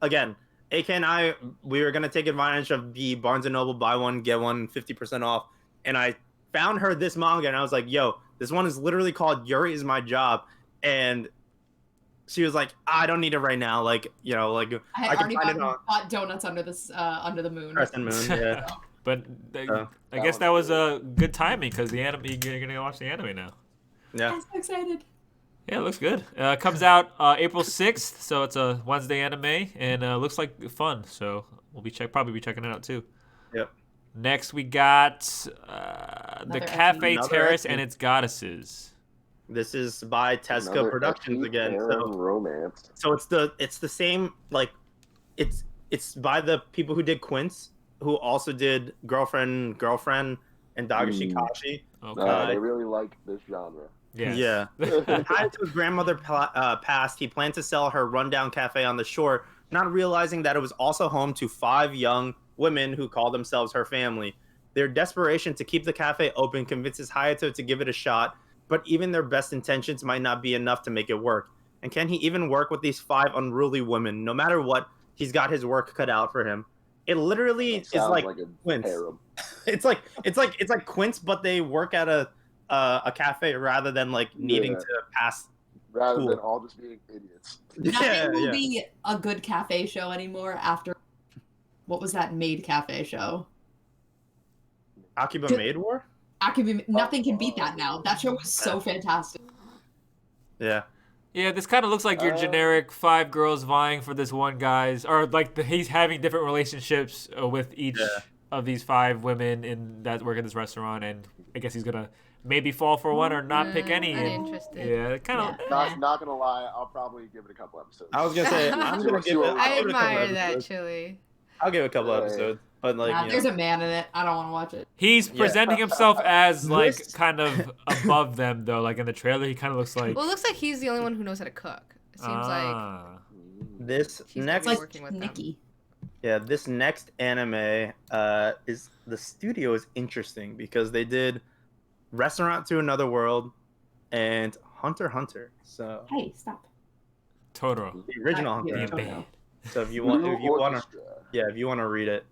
Speaker 3: again, AK and I, we were gonna take advantage of the Barnes and Noble buy one get one 50% off, and I found her this manga, and I was like, yo, this one is literally called Yuri is My Job, and she was like, I don't need it right now. Like, you know, like
Speaker 6: I can find it on. Bought donuts under the moon.
Speaker 3: Crescent Moon, yeah.
Speaker 1: But I guess that was a good timing because the anime, you're gonna watch the anime now.
Speaker 3: Yeah.
Speaker 6: I'm so excited.
Speaker 1: Yeah, it looks good. Comes out April 6th, so it's a Wednesday anime, and looks like fun. So we'll probably be checking it out too.
Speaker 3: Yep.
Speaker 1: Next we got the Cafe Terrace and its Goddesses.
Speaker 3: This is by Tesca Productions again. So
Speaker 2: romance.
Speaker 3: So it's the same, like it's by the people who did Quince, who also did Girlfriend, and Dagashi Kashi.
Speaker 1: Okay.
Speaker 2: They really like this genre.
Speaker 1: Yes.
Speaker 3: Yeah. When his grandmother passed, he planned to sell her rundown cafe on the shore, not realizing that it was also home to 5 young women who call themselves her family. Their desperation to keep the cafe open convinces Hayato to give it a shot, but even their best intentions might not be enough to make it work. And can he even work with these 5 unruly women? No matter what, he's got his work cut out for him. It literally is like Quince. It's like Quince, but they work at a cafe rather than like needing to pass.
Speaker 2: Rather than all just being idiots.
Speaker 6: Nothing will be a good cafe show anymore after. What was that Maid Cafe show?
Speaker 3: Akiba Maid War?
Speaker 6: Nothing can beat that now. That show was so fantastic.
Speaker 3: Yeah.
Speaker 1: Yeah, this kind of looks like your generic 5 girls vying for this one guy's, or like he's having different relationships with each of these 5 women that work at this restaurant, and I guess he's gonna maybe fall for one or not pick any.
Speaker 4: Uninterested.
Speaker 1: Yeah, kind of.
Speaker 2: Not gonna lie, I'll probably give it a couple episodes.
Speaker 3: I was gonna say I'm gonna give it.
Speaker 4: I admire that, Chili.
Speaker 3: I'll give it a couple episodes, but like
Speaker 6: there's a man in it. I don't want to watch it.
Speaker 1: He's presenting himself as like kind of above them though. Like in the trailer, he kind of looks like.
Speaker 4: Well, it looks like he's the only one who knows how to cook. It seems like
Speaker 3: this
Speaker 4: he's
Speaker 3: next
Speaker 4: working with
Speaker 6: Nikki.
Speaker 3: Yeah, this next anime is the studio is interesting because they did Restaurant to Another World and Hunter x Hunter. So
Speaker 6: hey, stop.
Speaker 1: Totoro.
Speaker 3: The original Hunter x
Speaker 6: Totoro.
Speaker 3: Hunter. So if you want to read it.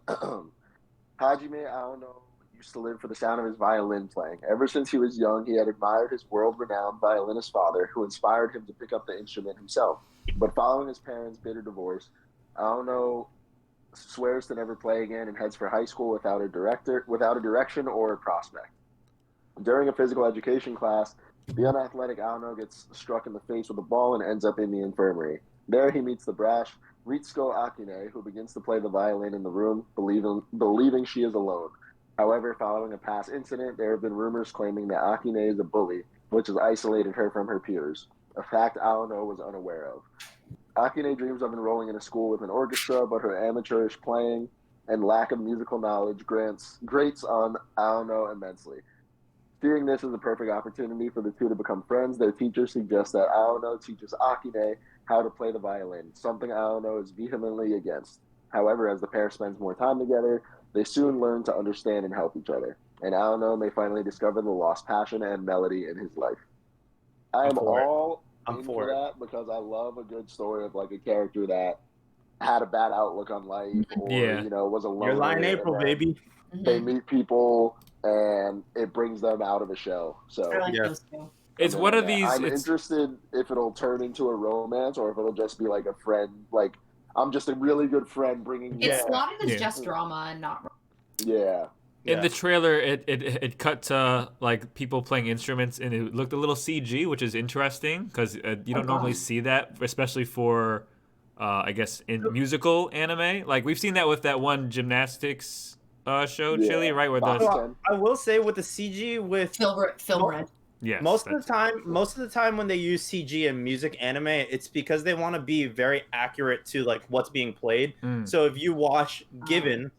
Speaker 2: Hajime Aono used to live for the sound of his violin playing. Ever since he was young, he had admired his world-renowned violinist father, who inspired him to pick up the instrument himself. But following his parents' bitter divorce, Aono swears to never play again and heads for high school without a direction or a prospect. During a physical education class, the unathletic Aono gets struck in the face with a ball and ends up in the infirmary. There he meets the brash Ritsuko Akine, who begins to play the violin in the room, believing she is alone. However, following a past incident, there have been rumors claiming that Akine is a bully, which has isolated her from her peers, a fact Aono was unaware of. Akine dreams of enrolling in a school with an orchestra, but her amateurish playing and lack of musical knowledge grates on Aono immensely. Seeing this as a perfect opportunity for the two to become friends, their teacher suggests that Aono teaches Akine how to play the violin, something Aono is vehemently against. However, as the pair spends more time together, they soon learn to understand and help each other, and Aono may finally discover the lost passion and melody in his life. I'm all in for that because I love a good story of like a character that had a bad outlook on life, or was a loner.
Speaker 3: You're lying, April, baby.
Speaker 2: They meet people and it brings them out of a shell. So
Speaker 1: it's one of these.
Speaker 2: I'm interested if it'll turn into a romance or if it'll just be like a friend. Like I'm just a really good friend bringing.
Speaker 5: It's slotted as just drama and not.
Speaker 2: Yeah.
Speaker 1: In the trailer, it cut to like people playing instruments, and it looked a little CG, which is interesting because you don't normally see that, especially for, I guess, in musical anime. Like we've seen that with that one gymnastics show, Chili, right? Where
Speaker 3: I will say with the CG with
Speaker 5: Film Red.
Speaker 1: Yes,
Speaker 3: most of the time when they use CG in music anime, it's because they want to be very accurate to like what's being played. So if you watch Given,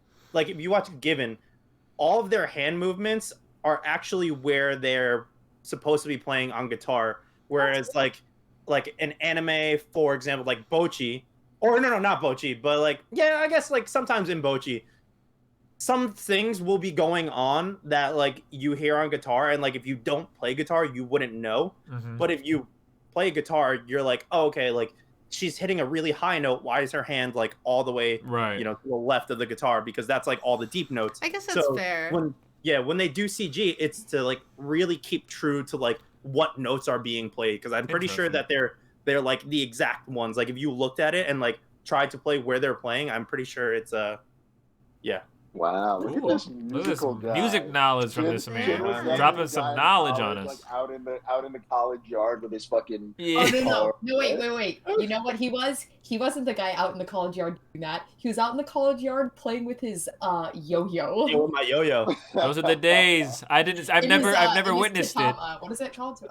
Speaker 3: all of their hand movements are actually where they're supposed to be playing on guitar. Whereas like an anime, for example, like Bocchi, or no, not Bocchi, but like, I guess like sometimes in Bocchi, some things will be going on that like you hear on guitar, and like if you don't play guitar, you wouldn't know. But if you play guitar, you're like, oh, okay, like she's hitting a really high note. Why is her hand like all the way, to the left of the guitar? Because that's like all the deep notes.
Speaker 4: I guess that's fair.
Speaker 3: When they do CG, it's to like really keep true to like what notes are being played. Because I'm pretty sure that they're like the exact ones. Like if you looked at it and like tried to play where they're playing, I'm pretty sure it's
Speaker 2: Wow, look at this musical guy.
Speaker 1: Music knowledge from this man. Dropping some knowledge on us.
Speaker 2: Like out in the college yard with his fucking.
Speaker 6: No, wait. You know what he was? He wasn't the guy out in the college yard doing that. He was out in the college yard playing with his yo-yo.
Speaker 3: Yeah, with my yo-yo.
Speaker 1: Those are the days. I've never witnessed it.
Speaker 6: What is it called?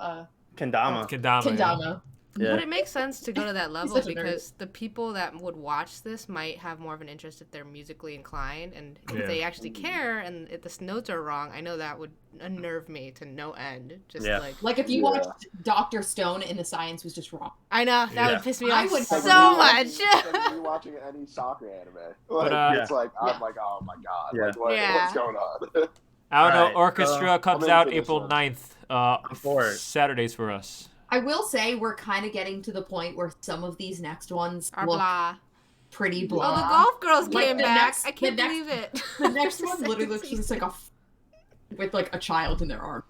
Speaker 1: Kendama.
Speaker 4: Yeah. But it makes sense to go to that level because the people that would watch this might have more of an interest if they're musically inclined, and if they actually care and if the notes are wrong, I know that would unnerve me to no end. Just
Speaker 6: like if you watched Dr. Stone and the science was just wrong.
Speaker 4: I know that would piss me off so much.
Speaker 2: You watching any soccer anime? Like, it's like I'm like, oh my god, like, what's going on?
Speaker 1: Aono Orchestra comes out April 9th. Saturdays for us.
Speaker 6: I will say we're kind of getting to the point where some of these next ones look pretty blah.
Speaker 4: Oh, the golf girls came back. I can't believe it.
Speaker 6: The next one literally looks just like with like a child in their arm.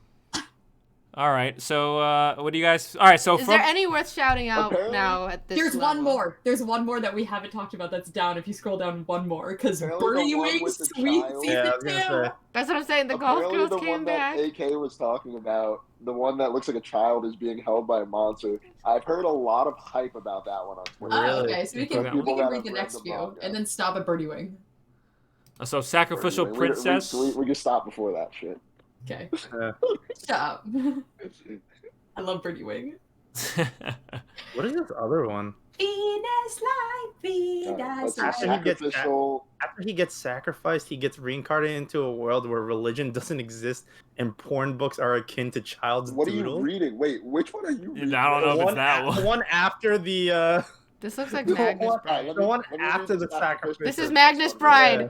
Speaker 1: All right, so what do you guys? All right, so
Speaker 4: is there any worth shouting out now at this?
Speaker 6: There's one more. There's one more that we haven't talked about. That's down. If you scroll down one more, because Birdie Wings Sweet Season 2.
Speaker 4: That's what I'm saying. The golf girls came back.
Speaker 2: The one that AK was talking about, the one that looks like a child is being held by a monster. I've heard a lot of hype about that one on Twitter.
Speaker 6: Okay, so we can read the next few and then stop at Birdie Wing.
Speaker 1: So Sacrificial Princess.
Speaker 2: We can stop before that shit.
Speaker 6: Okay. Stop. I love Birdie Wing.
Speaker 3: What is this other one? After he gets sacrificed, he gets reincarnated into a world where religion doesn't exist and porn books are akin to child's
Speaker 2: What
Speaker 3: doodle.
Speaker 2: Are you reading? Wait, which one are you reading?
Speaker 1: I don't know if it's that one.
Speaker 3: The one after the...
Speaker 4: This looks like Magnus Bride.
Speaker 3: The one after the sacrifice.
Speaker 4: This is Magnus Bride.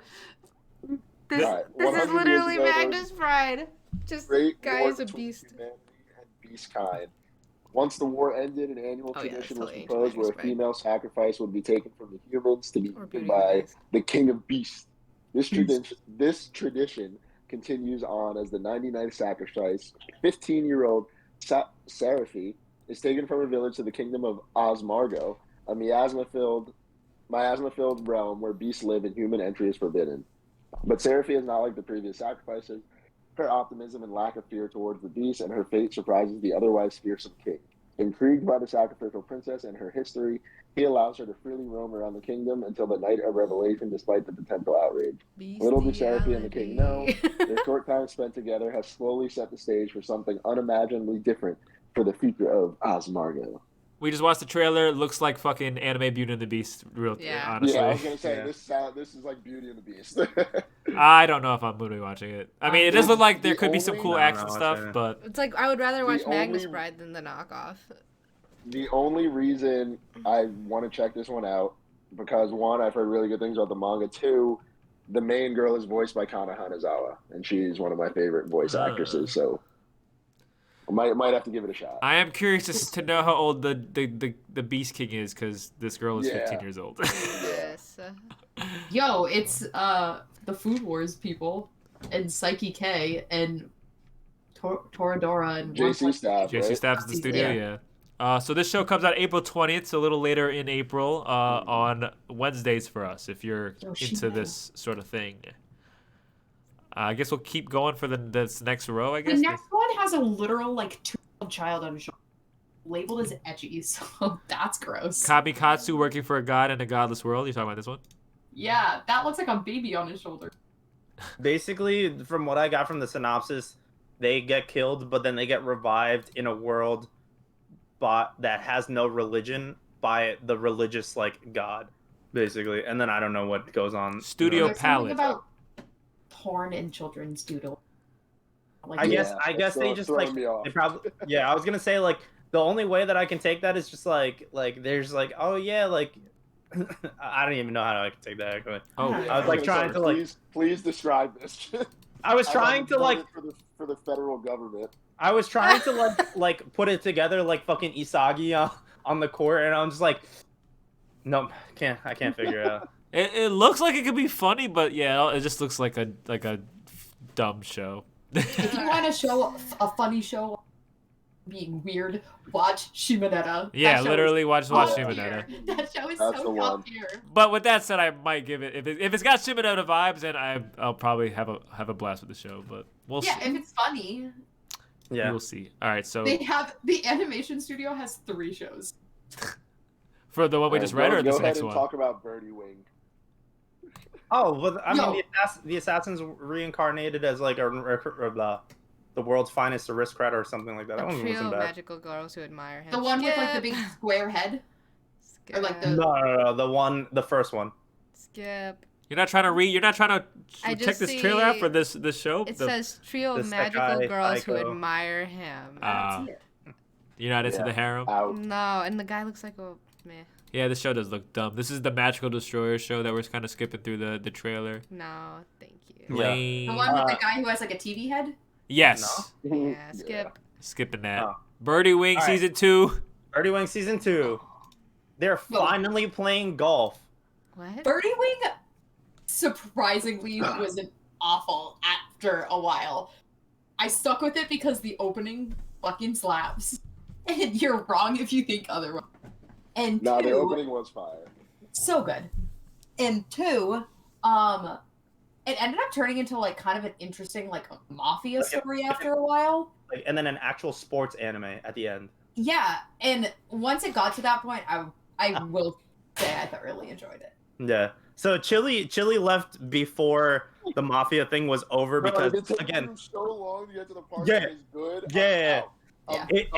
Speaker 2: Yeah.
Speaker 4: This is literally Magnus Bride. Just guy is a beast.
Speaker 2: And beast kind. Once the war ended, an annual tradition was proposed where a female sacrifice would be taken from the humans to be eaten by the king of beasts. This tradition continues on as the 99th sacrifice. 15-year-old Seraphi is taken from her village to the kingdom of Osmargo, a miasma-filled realm where beasts live and human entry is forbidden. But Seraphi is not like the previous sacrifices. Her optimism and lack of fear towards the beast and her fate surprises the otherwise fearsome king. Intrigued by the sacrificial princess and her history, he allows her to freely roam around the kingdom until the night of revelation despite the potential outrage. Little do Seraphi and the king know, their short time spent together has slowly set the stage for something unimaginably different for the future of Osmargo.
Speaker 1: We just watched the trailer. It looks like fucking anime Beauty and the Beast. Honestly.
Speaker 2: Yeah, I was gonna say this is like Beauty and the Beast.
Speaker 1: I don't know if I'm gonna be watching it. I mean, it does look like there could be some cool action stuff, but
Speaker 4: it's like I would rather watch Magnus Bride than the knockoff.
Speaker 2: The only reason I want to check this one out because one, I've heard really good things about the manga. Two, the main girl is voiced by Kana Hanazawa, and she's one of my favorite voice actresses. So I might have to give it a shot.
Speaker 1: I am curious to know how old the Beast King is because this girl is 15 years old.
Speaker 4: Yes.
Speaker 7: Yo, it's the Food Wars people and Psyche K and Toradora and
Speaker 2: JC Staff.
Speaker 1: JC Staff is the studio, yeah. So this show comes out April 20th, so a little later in April, on Wednesdays for us, if you're into this sort of thing. I guess we'll keep going for this next row, I guess.
Speaker 7: The next one has a literal, like, 2-year-old child on his shoulder, labeled as ecchi, so that's gross.
Speaker 1: Kamikatsu working for a god in a godless world. You talking about this one?
Speaker 7: Yeah, that looks like a baby on his shoulder.
Speaker 3: Basically, from what I got from the synopsis, they get killed, but then they get revived in a world that has no religion by the religious, like, god, basically. And then I don't know what goes on.
Speaker 1: Studio Palette.
Speaker 7: About porn and children's doodle. Like,
Speaker 3: I guess they just like they probably I was gonna say like the only way that I can take that is just like there's like oh yeah like I don't even know how I can take that actually.
Speaker 1: Oh,
Speaker 3: I was like trying to like
Speaker 2: please describe this.
Speaker 3: I was trying to like
Speaker 2: for the federal government.
Speaker 3: I was trying to like put it together like fucking Isagi on the court, and I'm just like, nope, I can't figure it out.
Speaker 1: It looks like it could be funny, but yeah, it just looks like a dumb show.
Speaker 7: If you want to show a funny show being weird, watch Shimonetta.
Speaker 1: Yeah, literally watch Shimonetta.
Speaker 7: That show is so top tier.
Speaker 1: But with that said, I might give it if it's got Shimonetta vibes, then I'll probably have a blast with the show. But we'll see.
Speaker 7: Yeah, if it's funny.
Speaker 3: Yeah,
Speaker 1: we'll see. All right, so
Speaker 7: the animation studio has 3 shows.
Speaker 1: For the one we just read, or this next one?
Speaker 2: Talk about Birdie Wing.
Speaker 3: Oh, well, I mean, the assassins reincarnated as like the world's finest aristocrat or something like that. That one wasn't bad.
Speaker 4: Magical girls who admire him.
Speaker 7: The one with like the big square head, or like the
Speaker 3: no, the first one.
Speaker 4: Skip.
Speaker 1: You're not trying to check this trailer out for this show.
Speaker 4: It says trio of magical girls who admire him.
Speaker 1: You're not into the harem.
Speaker 4: No, and the guy looks like a meh.
Speaker 1: Yeah, this show does look dumb. This is the Magical Destroyer show that we're kind of skipping through the trailer.
Speaker 4: No, thank you.
Speaker 1: Yeah.
Speaker 7: The one with the guy who has like a TV head?
Speaker 1: Yes.
Speaker 4: No? Yeah, skip.
Speaker 1: Skipping that. Birdie Wing season 2.
Speaker 3: Birdie Wing season 2. They're finally playing golf.
Speaker 4: What?
Speaker 7: Birdie Wing surprisingly wasn't awful after a while. I stuck with it because the opening fucking slaps. And you're wrong if you think otherwise. And
Speaker 2: the opening was fire.
Speaker 7: So good. And 2, it ended up turning into like kind of an interesting like mafia story after a while.
Speaker 3: Like, and then an actual sports anime at the end.
Speaker 7: Yeah, and once it got to that point, I will say I thoroughly enjoyed it.
Speaker 3: Yeah. So Chili left before the mafia thing was over because again,
Speaker 2: so long to get to the part
Speaker 3: that
Speaker 2: is good.
Speaker 3: Yeah. It's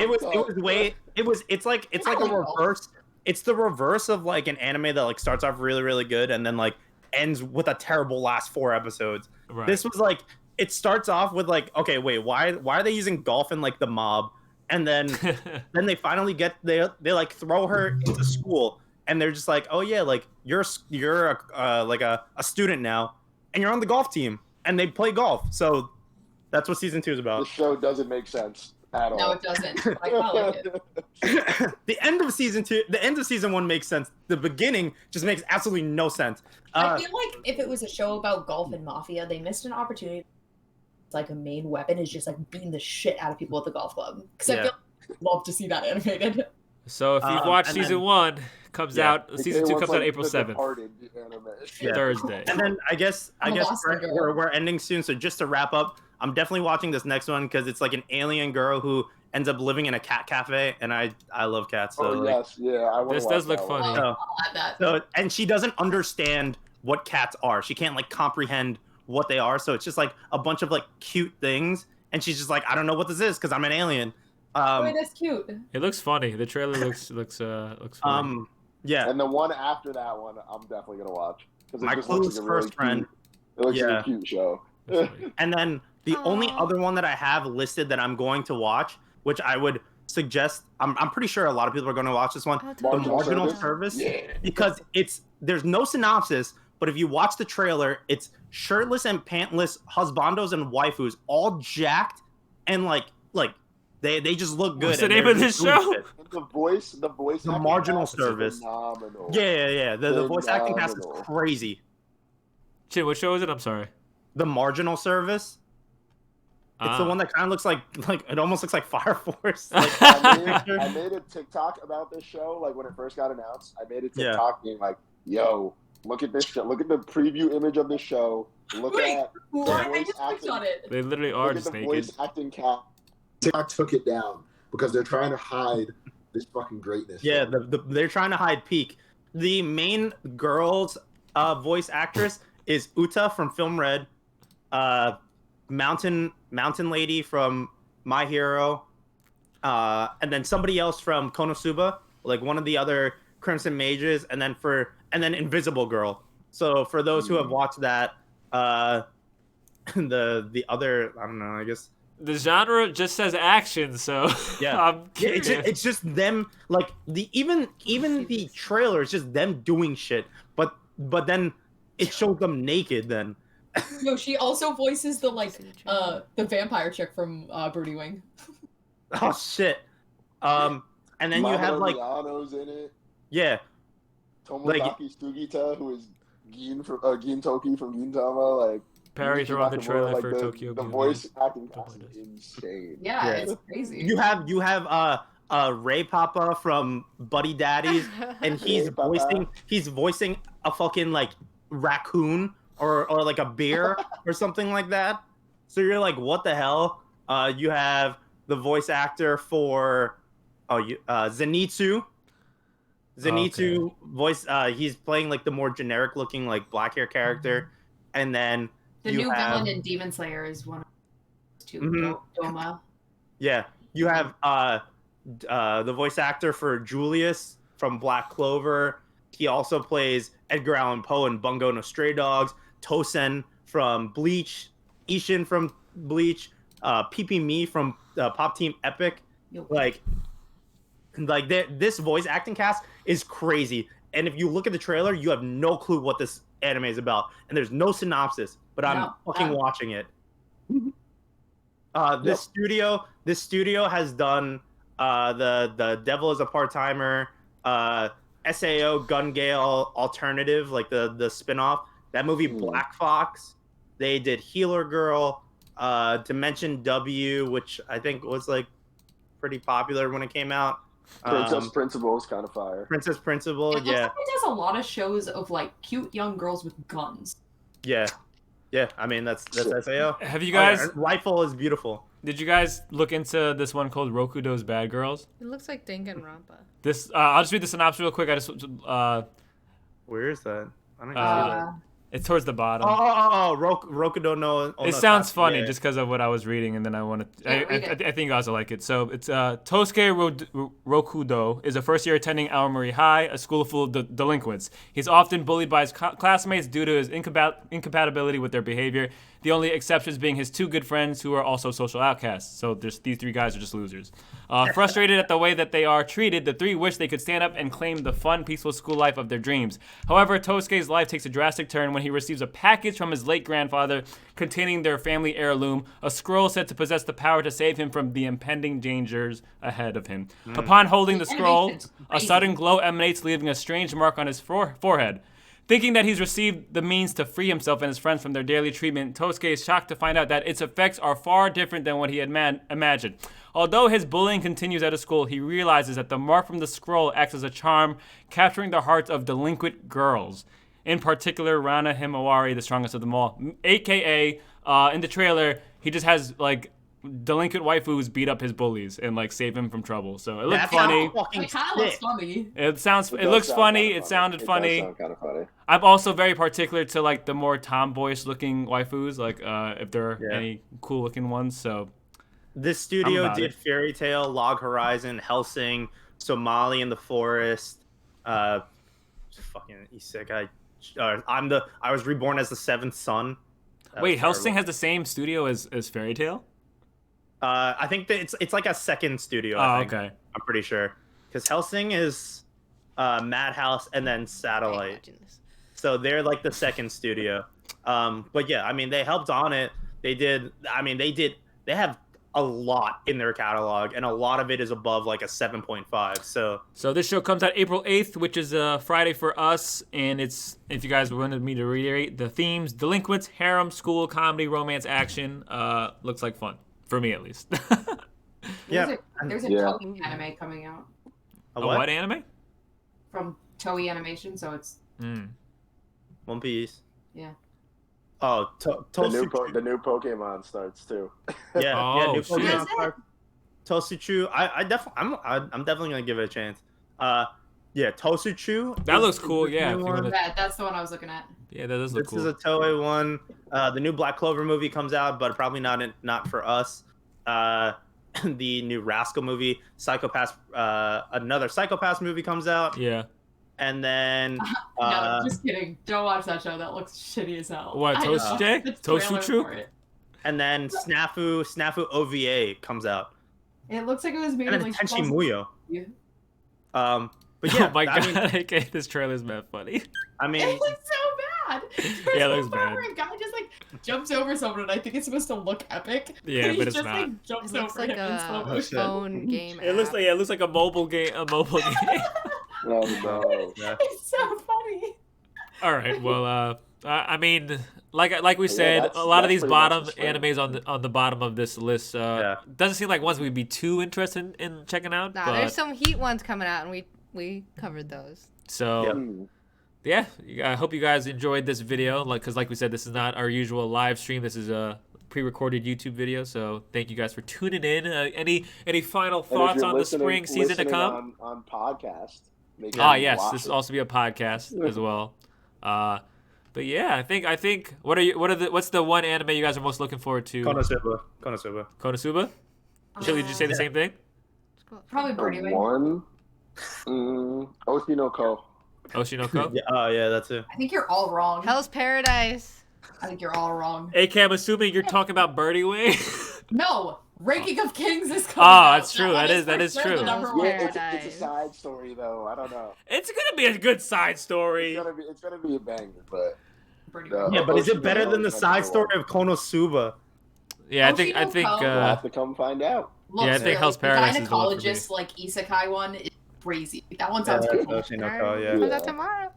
Speaker 3: like a reverse. It's the reverse of like an anime that like starts off really, really good and then like ends with a terrible last 4 episodes. Right. This was like it starts off with like, okay, wait, why are they using golf in like the mob? And then then they finally they like throw her into school and they're just like, oh yeah, like you're like a student now and you're on the golf team and they play golf. So that's what season 2 is about.
Speaker 2: The show doesn't make sense.
Speaker 7: No, it doesn't. I can't like it.
Speaker 3: The end of season 1 makes sense. The beginning just makes absolutely no sense.
Speaker 6: I feel like if it was a show about golf and mafia, they missed an opportunity. Like a main weapon is just like beating the shit out of people at the golf club. Because I feel like I'd love to see that animated.
Speaker 1: So if you've watched season 1, comes out. Season 2 comes out April 7th. Thursday.
Speaker 3: And then I guess we're ending soon. So just to wrap up, I'm definitely watching this next one because it's like an alien girl who ends up living in a cat cafe, and I love cats. So
Speaker 1: this does look funny.
Speaker 3: And she doesn't understand what cats are. She can't like comprehend what they are. So it's just like a bunch of like cute things, and she's just like, I don't know what this is because I'm an alien.
Speaker 6: Wait, that's cute.
Speaker 1: It looks funny. The trailer looks funny.
Speaker 3: Yeah.
Speaker 2: And the one after that one, I'm definitely gonna watch because
Speaker 3: My
Speaker 2: it just looks
Speaker 3: Clueless
Speaker 2: like a really
Speaker 3: First Friend.
Speaker 2: Cute, it looks like
Speaker 3: Yeah.
Speaker 2: a cute show.
Speaker 3: And then the only other one that I have listed that I'm going to watch, which I would suggest, I'm pretty sure a lot of people are going to watch this one, The Marginal Service, because there's no synopsis, but if you watch the trailer, it's shirtless and pantless husbandos and waifus, all jacked, and like they just look good.
Speaker 1: What's the name of this show?
Speaker 2: The voice.
Speaker 3: The Marginal Service.
Speaker 2: Phenomenal.
Speaker 3: Yeah. The voice acting cast is
Speaker 2: Phenomenal.
Speaker 3: crazy.
Speaker 1: Chin, what show is it? I'm sorry.
Speaker 3: The Marginal Service. It's the one that kind of looks like it almost looks like Fire Force. Like,
Speaker 2: I made a TikTok about this show, like when it first got announced. I made a TikTok being like, "Yo, look at this show. Look at the preview image of this show. Look at
Speaker 7: What?
Speaker 2: the
Speaker 7: I
Speaker 2: voice
Speaker 7: just clicked
Speaker 2: acting.
Speaker 7: on it.
Speaker 1: They literally are
Speaker 2: Look at
Speaker 1: just
Speaker 2: the
Speaker 1: naked.
Speaker 2: voice acting cast." TikTok took it down because they're trying to hide this fucking greatness.
Speaker 3: yeah, they're trying to hide Peak. The main girl's voice actress is Uta from Film Red, Mountain Lady from My Hero, and then somebody else from Konosuba, like one of the other Crimson Mages, and then Invisible Girl. So for those who have watched that, the other, I don't know, I guess
Speaker 1: The genre just says action, so
Speaker 3: yeah,
Speaker 1: I'm curious.
Speaker 3: it's just them, like even the trailer is just them doing shit, but then it shows them naked then.
Speaker 7: No, she also voices the vampire chick from Broody Wing.
Speaker 3: Oh shit. And then you have like
Speaker 2: Liano's in it.
Speaker 3: yeah,
Speaker 2: Tomoaki Sugita, who is Gin Toki from Gintama, like
Speaker 1: Parry threw on the trailer for
Speaker 2: the,
Speaker 1: Tokyo
Speaker 2: The
Speaker 1: Ghoul.
Speaker 2: voice acting cast is insane.
Speaker 7: Yeah, it's crazy.
Speaker 3: you have Ray Papa from Buddy Daddies, and he's voicing a fucking like raccoon or like a bear or something like that. So you're like, what the hell? You have the voice actor for Zenitsu. Voice. He's playing like the more generic looking like black hair character, and then
Speaker 5: The new villain in Demon Slayer is one of those two. Doma.
Speaker 3: Yeah, you have the voice actor for Julius from Black Clover. He also plays Edgar Allan Poe in Bungo no Stray Dogs. Tosen from Bleach. Ishin from Bleach. PP Me from Pop Team Epic. Like this voice acting cast is crazy. And if you look at the trailer, you have no clue what this anime is about, and there's no synopsis. But I'm fucking watching it. This studio has done the Devil is a Part-Timer, SAO Gun Gale Alternative, like the spinoff. That movie Black Fox. They did Healer Girl, Dimension W, which I think was like pretty popular when it came out.
Speaker 2: Princess Principal is kind of fire.
Speaker 3: Princess Principal,
Speaker 5: It looks like it does a lot of shows of like cute young girls with guns.
Speaker 3: Yeah. I mean that's SAO.
Speaker 1: Have you guys?
Speaker 3: Rifle is beautiful.
Speaker 1: Did you guys look into this one called Rokudo's Bad Girls?
Speaker 4: It looks like Danganronpa.
Speaker 1: This I'll just read the synopsis real quick.
Speaker 3: Where is that? I don't see that.
Speaker 1: It's towards the bottom.
Speaker 3: Rokudo no.
Speaker 1: It sounds funny just because of what I was reading, and then I want to. I think you guys will like it. So it's Tosuke Rokudo is a first-year attending Aomori High, a school full of delinquents. He's often bullied by his classmates due to his incompatibility with their behavior. The only exceptions being his two good friends who are also social outcasts. So these three guys are just losers. Frustrated at the way that they are treated, the three wish they could stand up and claim the fun, peaceful school life of their dreams. However, Tosuke's life takes a drastic turn when he receives a package from his late grandfather containing their family heirloom, a scroll said to possess the power to save him from the impending dangers ahead of him. Upon holding the scroll, a sudden glow emanates, leaving a strange mark on his forehead. Thinking that he's received the means to free himself and his friends from their daily treatment, Tosuke is shocked to find out that its effects are far different than what he had imagined. Although his bullying continues at his school, he realizes that the mark from the scroll acts as a charm, capturing the hearts of delinquent girls. In particular, Rana Himawari, the strongest of them all. AKA, in the trailer, he just has, like, delinquent waifus beat up his bullies and, like, save him from trouble. So it looks funny.
Speaker 7: It kind of looks funny.
Speaker 1: It looks funny. It sounded funny.
Speaker 2: It does sound kind of funny.
Speaker 1: I'm also very particular to, like, the more tomboyish looking waifus, like, if there are any cool looking ones. So
Speaker 3: This studio did Fairy Tail, Log Horizon, Hellsing, Somali in the Forest, fucking isekai. I was reborn as the seventh son.
Speaker 1: Wait, Hellsing has the same studio as Fairy Tail?
Speaker 3: I think that it's like a second studio.
Speaker 1: Okay.
Speaker 3: I'm pretty sure because Hellsing is Madhouse and then Satellite, so they're like the second studio. But yeah, I mean they helped on it. They They have a lot in their catalog, and a lot of it is above like a 7.5. So
Speaker 1: this show comes out April 8th, which is Friday for us, and it's, if you guys wanted me to reiterate the themes: delinquents, harem, school, comedy, romance, action. Looks like fun for me at least.
Speaker 7: There's a Toei anime coming out.
Speaker 1: A what anime?
Speaker 7: From Toei Animation, so it's
Speaker 3: One Piece.
Speaker 7: Yeah.
Speaker 3: Oh,
Speaker 2: the new Pokemon starts too.
Speaker 3: New Pokemon starts. Tosuchu, I'm definitely gonna give it a chance. Tosuchu.
Speaker 1: That looks cool. Yeah,
Speaker 7: that's the one I was looking at.
Speaker 1: Yeah, that does look cool.
Speaker 3: This is a Toei one. The new Black Clover movie comes out, but probably not for us. The new Rascal movie, another Psychopaths movie comes out.
Speaker 1: Yeah.
Speaker 3: And then
Speaker 7: no, just kidding. Don't watch that show. That looks shitty as hell.
Speaker 1: What, Tosuchu?
Speaker 3: And then Snafu OVA comes out.
Speaker 7: It looks like it was made
Speaker 3: in
Speaker 7: like
Speaker 3: Tenchi Muyo.
Speaker 7: Yeah.
Speaker 3: But yeah,
Speaker 1: oh my god, okay, this trailer's mad funny.
Speaker 3: I mean,
Speaker 7: it looks so bad.
Speaker 1: Yeah, it looks bad.
Speaker 7: Where a guy just like jumps over someone, and I think it's supposed to look epic.
Speaker 1: Yeah, but it's
Speaker 7: just,
Speaker 1: not.
Speaker 7: Like, jumps
Speaker 4: it looks
Speaker 7: over
Speaker 4: like
Speaker 7: him in slow motion.
Speaker 4: phone game.
Speaker 1: It looks like a mobile game.
Speaker 2: Oh, no.
Speaker 7: It's so funny.
Speaker 1: All right, well, I mean, like we said, a lot of these bottom animes on the bottom of this list doesn't seem like ones we'd be too interested in checking out.
Speaker 4: Nah, there's some heat ones coming out, and we covered those.
Speaker 1: So, yeah, I hope you guys enjoyed this video. Because like we said, this is not our usual live stream. This is a pre-recorded YouTube video. So thank you guys for tuning in. Any final thoughts on the spring season to come?
Speaker 2: On podcast.
Speaker 1: Yes, this will also be a podcast as well. But yeah, I think what's the one anime you guys are most looking forward to? Konosuba? Chili, did you say the same thing?
Speaker 7: Probably Birdie Wing.
Speaker 2: One. Oshinoko.
Speaker 1: Oshinoko?
Speaker 3: Yeah, that's it.
Speaker 7: I think you're all wrong.
Speaker 4: Hell's Paradise.
Speaker 7: I think you're all wrong.
Speaker 1: AK, I'm assuming you're talking about Birdie Wing.
Speaker 7: No, Ranking of Kings is coming out.
Speaker 1: That's true. That is true.
Speaker 2: It's a side story though. I don't know.
Speaker 1: It's gonna be a good side story.
Speaker 2: It's gonna be a banger, but
Speaker 3: but is it better than the side story of Konosuba?
Speaker 1: Yeah, I think
Speaker 2: we'll have to come find out.
Speaker 1: Look, I think Hell's Paradise is the one for me.
Speaker 7: Gynecologist like isekai one is crazy. That one sounds good.
Speaker 4: Comes out tomorrow.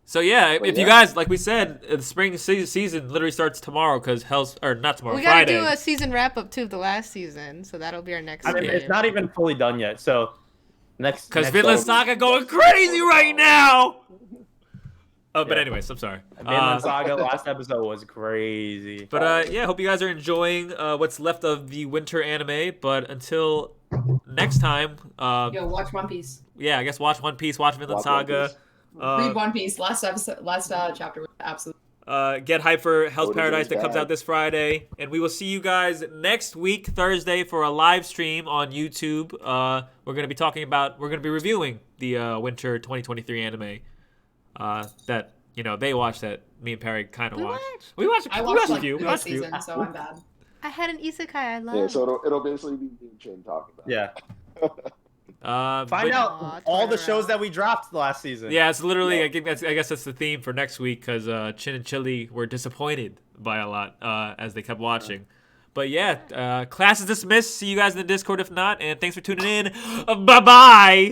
Speaker 1: So yeah, if you guys, like we said, the spring season literally starts tomorrow because not tomorrow,
Speaker 4: we
Speaker 1: Friday.
Speaker 4: We gotta do a season wrap up too of the last season, so that'll be our next.
Speaker 3: I mean, it's not even fully done yet, so next.
Speaker 1: Because Vinland Saga going crazy right now. Oh, but anyways, I'm sorry.
Speaker 3: Vinland Saga last episode was crazy.
Speaker 1: But yeah, hope you guys are enjoying what's left of the winter anime. But until next time,
Speaker 7: watch One Piece.
Speaker 1: Yeah, I guess watch One Piece, watch Vinland Saga.
Speaker 7: Read One Piece. Last chapter was absolutely.
Speaker 1: Get hyped for Hell's Paradise that comes out this Friday, and we will see you guys next week Thursday for a live stream on YouTube. We're gonna be reviewing the winter 2023 anime that they watched that me and Perry kind of watched. We watched a few. We watched a few.
Speaker 7: Season, so I'm bad.
Speaker 4: I had an isekai I love.
Speaker 2: Yeah, so it'll basically be CHINN talking about.
Speaker 3: Yeah. Find out all the shows that we dropped last season.
Speaker 1: Yeah, it's literally. I guess that's the theme for next week because CHINN and Chili were disappointed by a lot as they kept watching. But yeah, class is dismissed. See you guys in the Discord if not, and thanks for tuning in. Bye bye.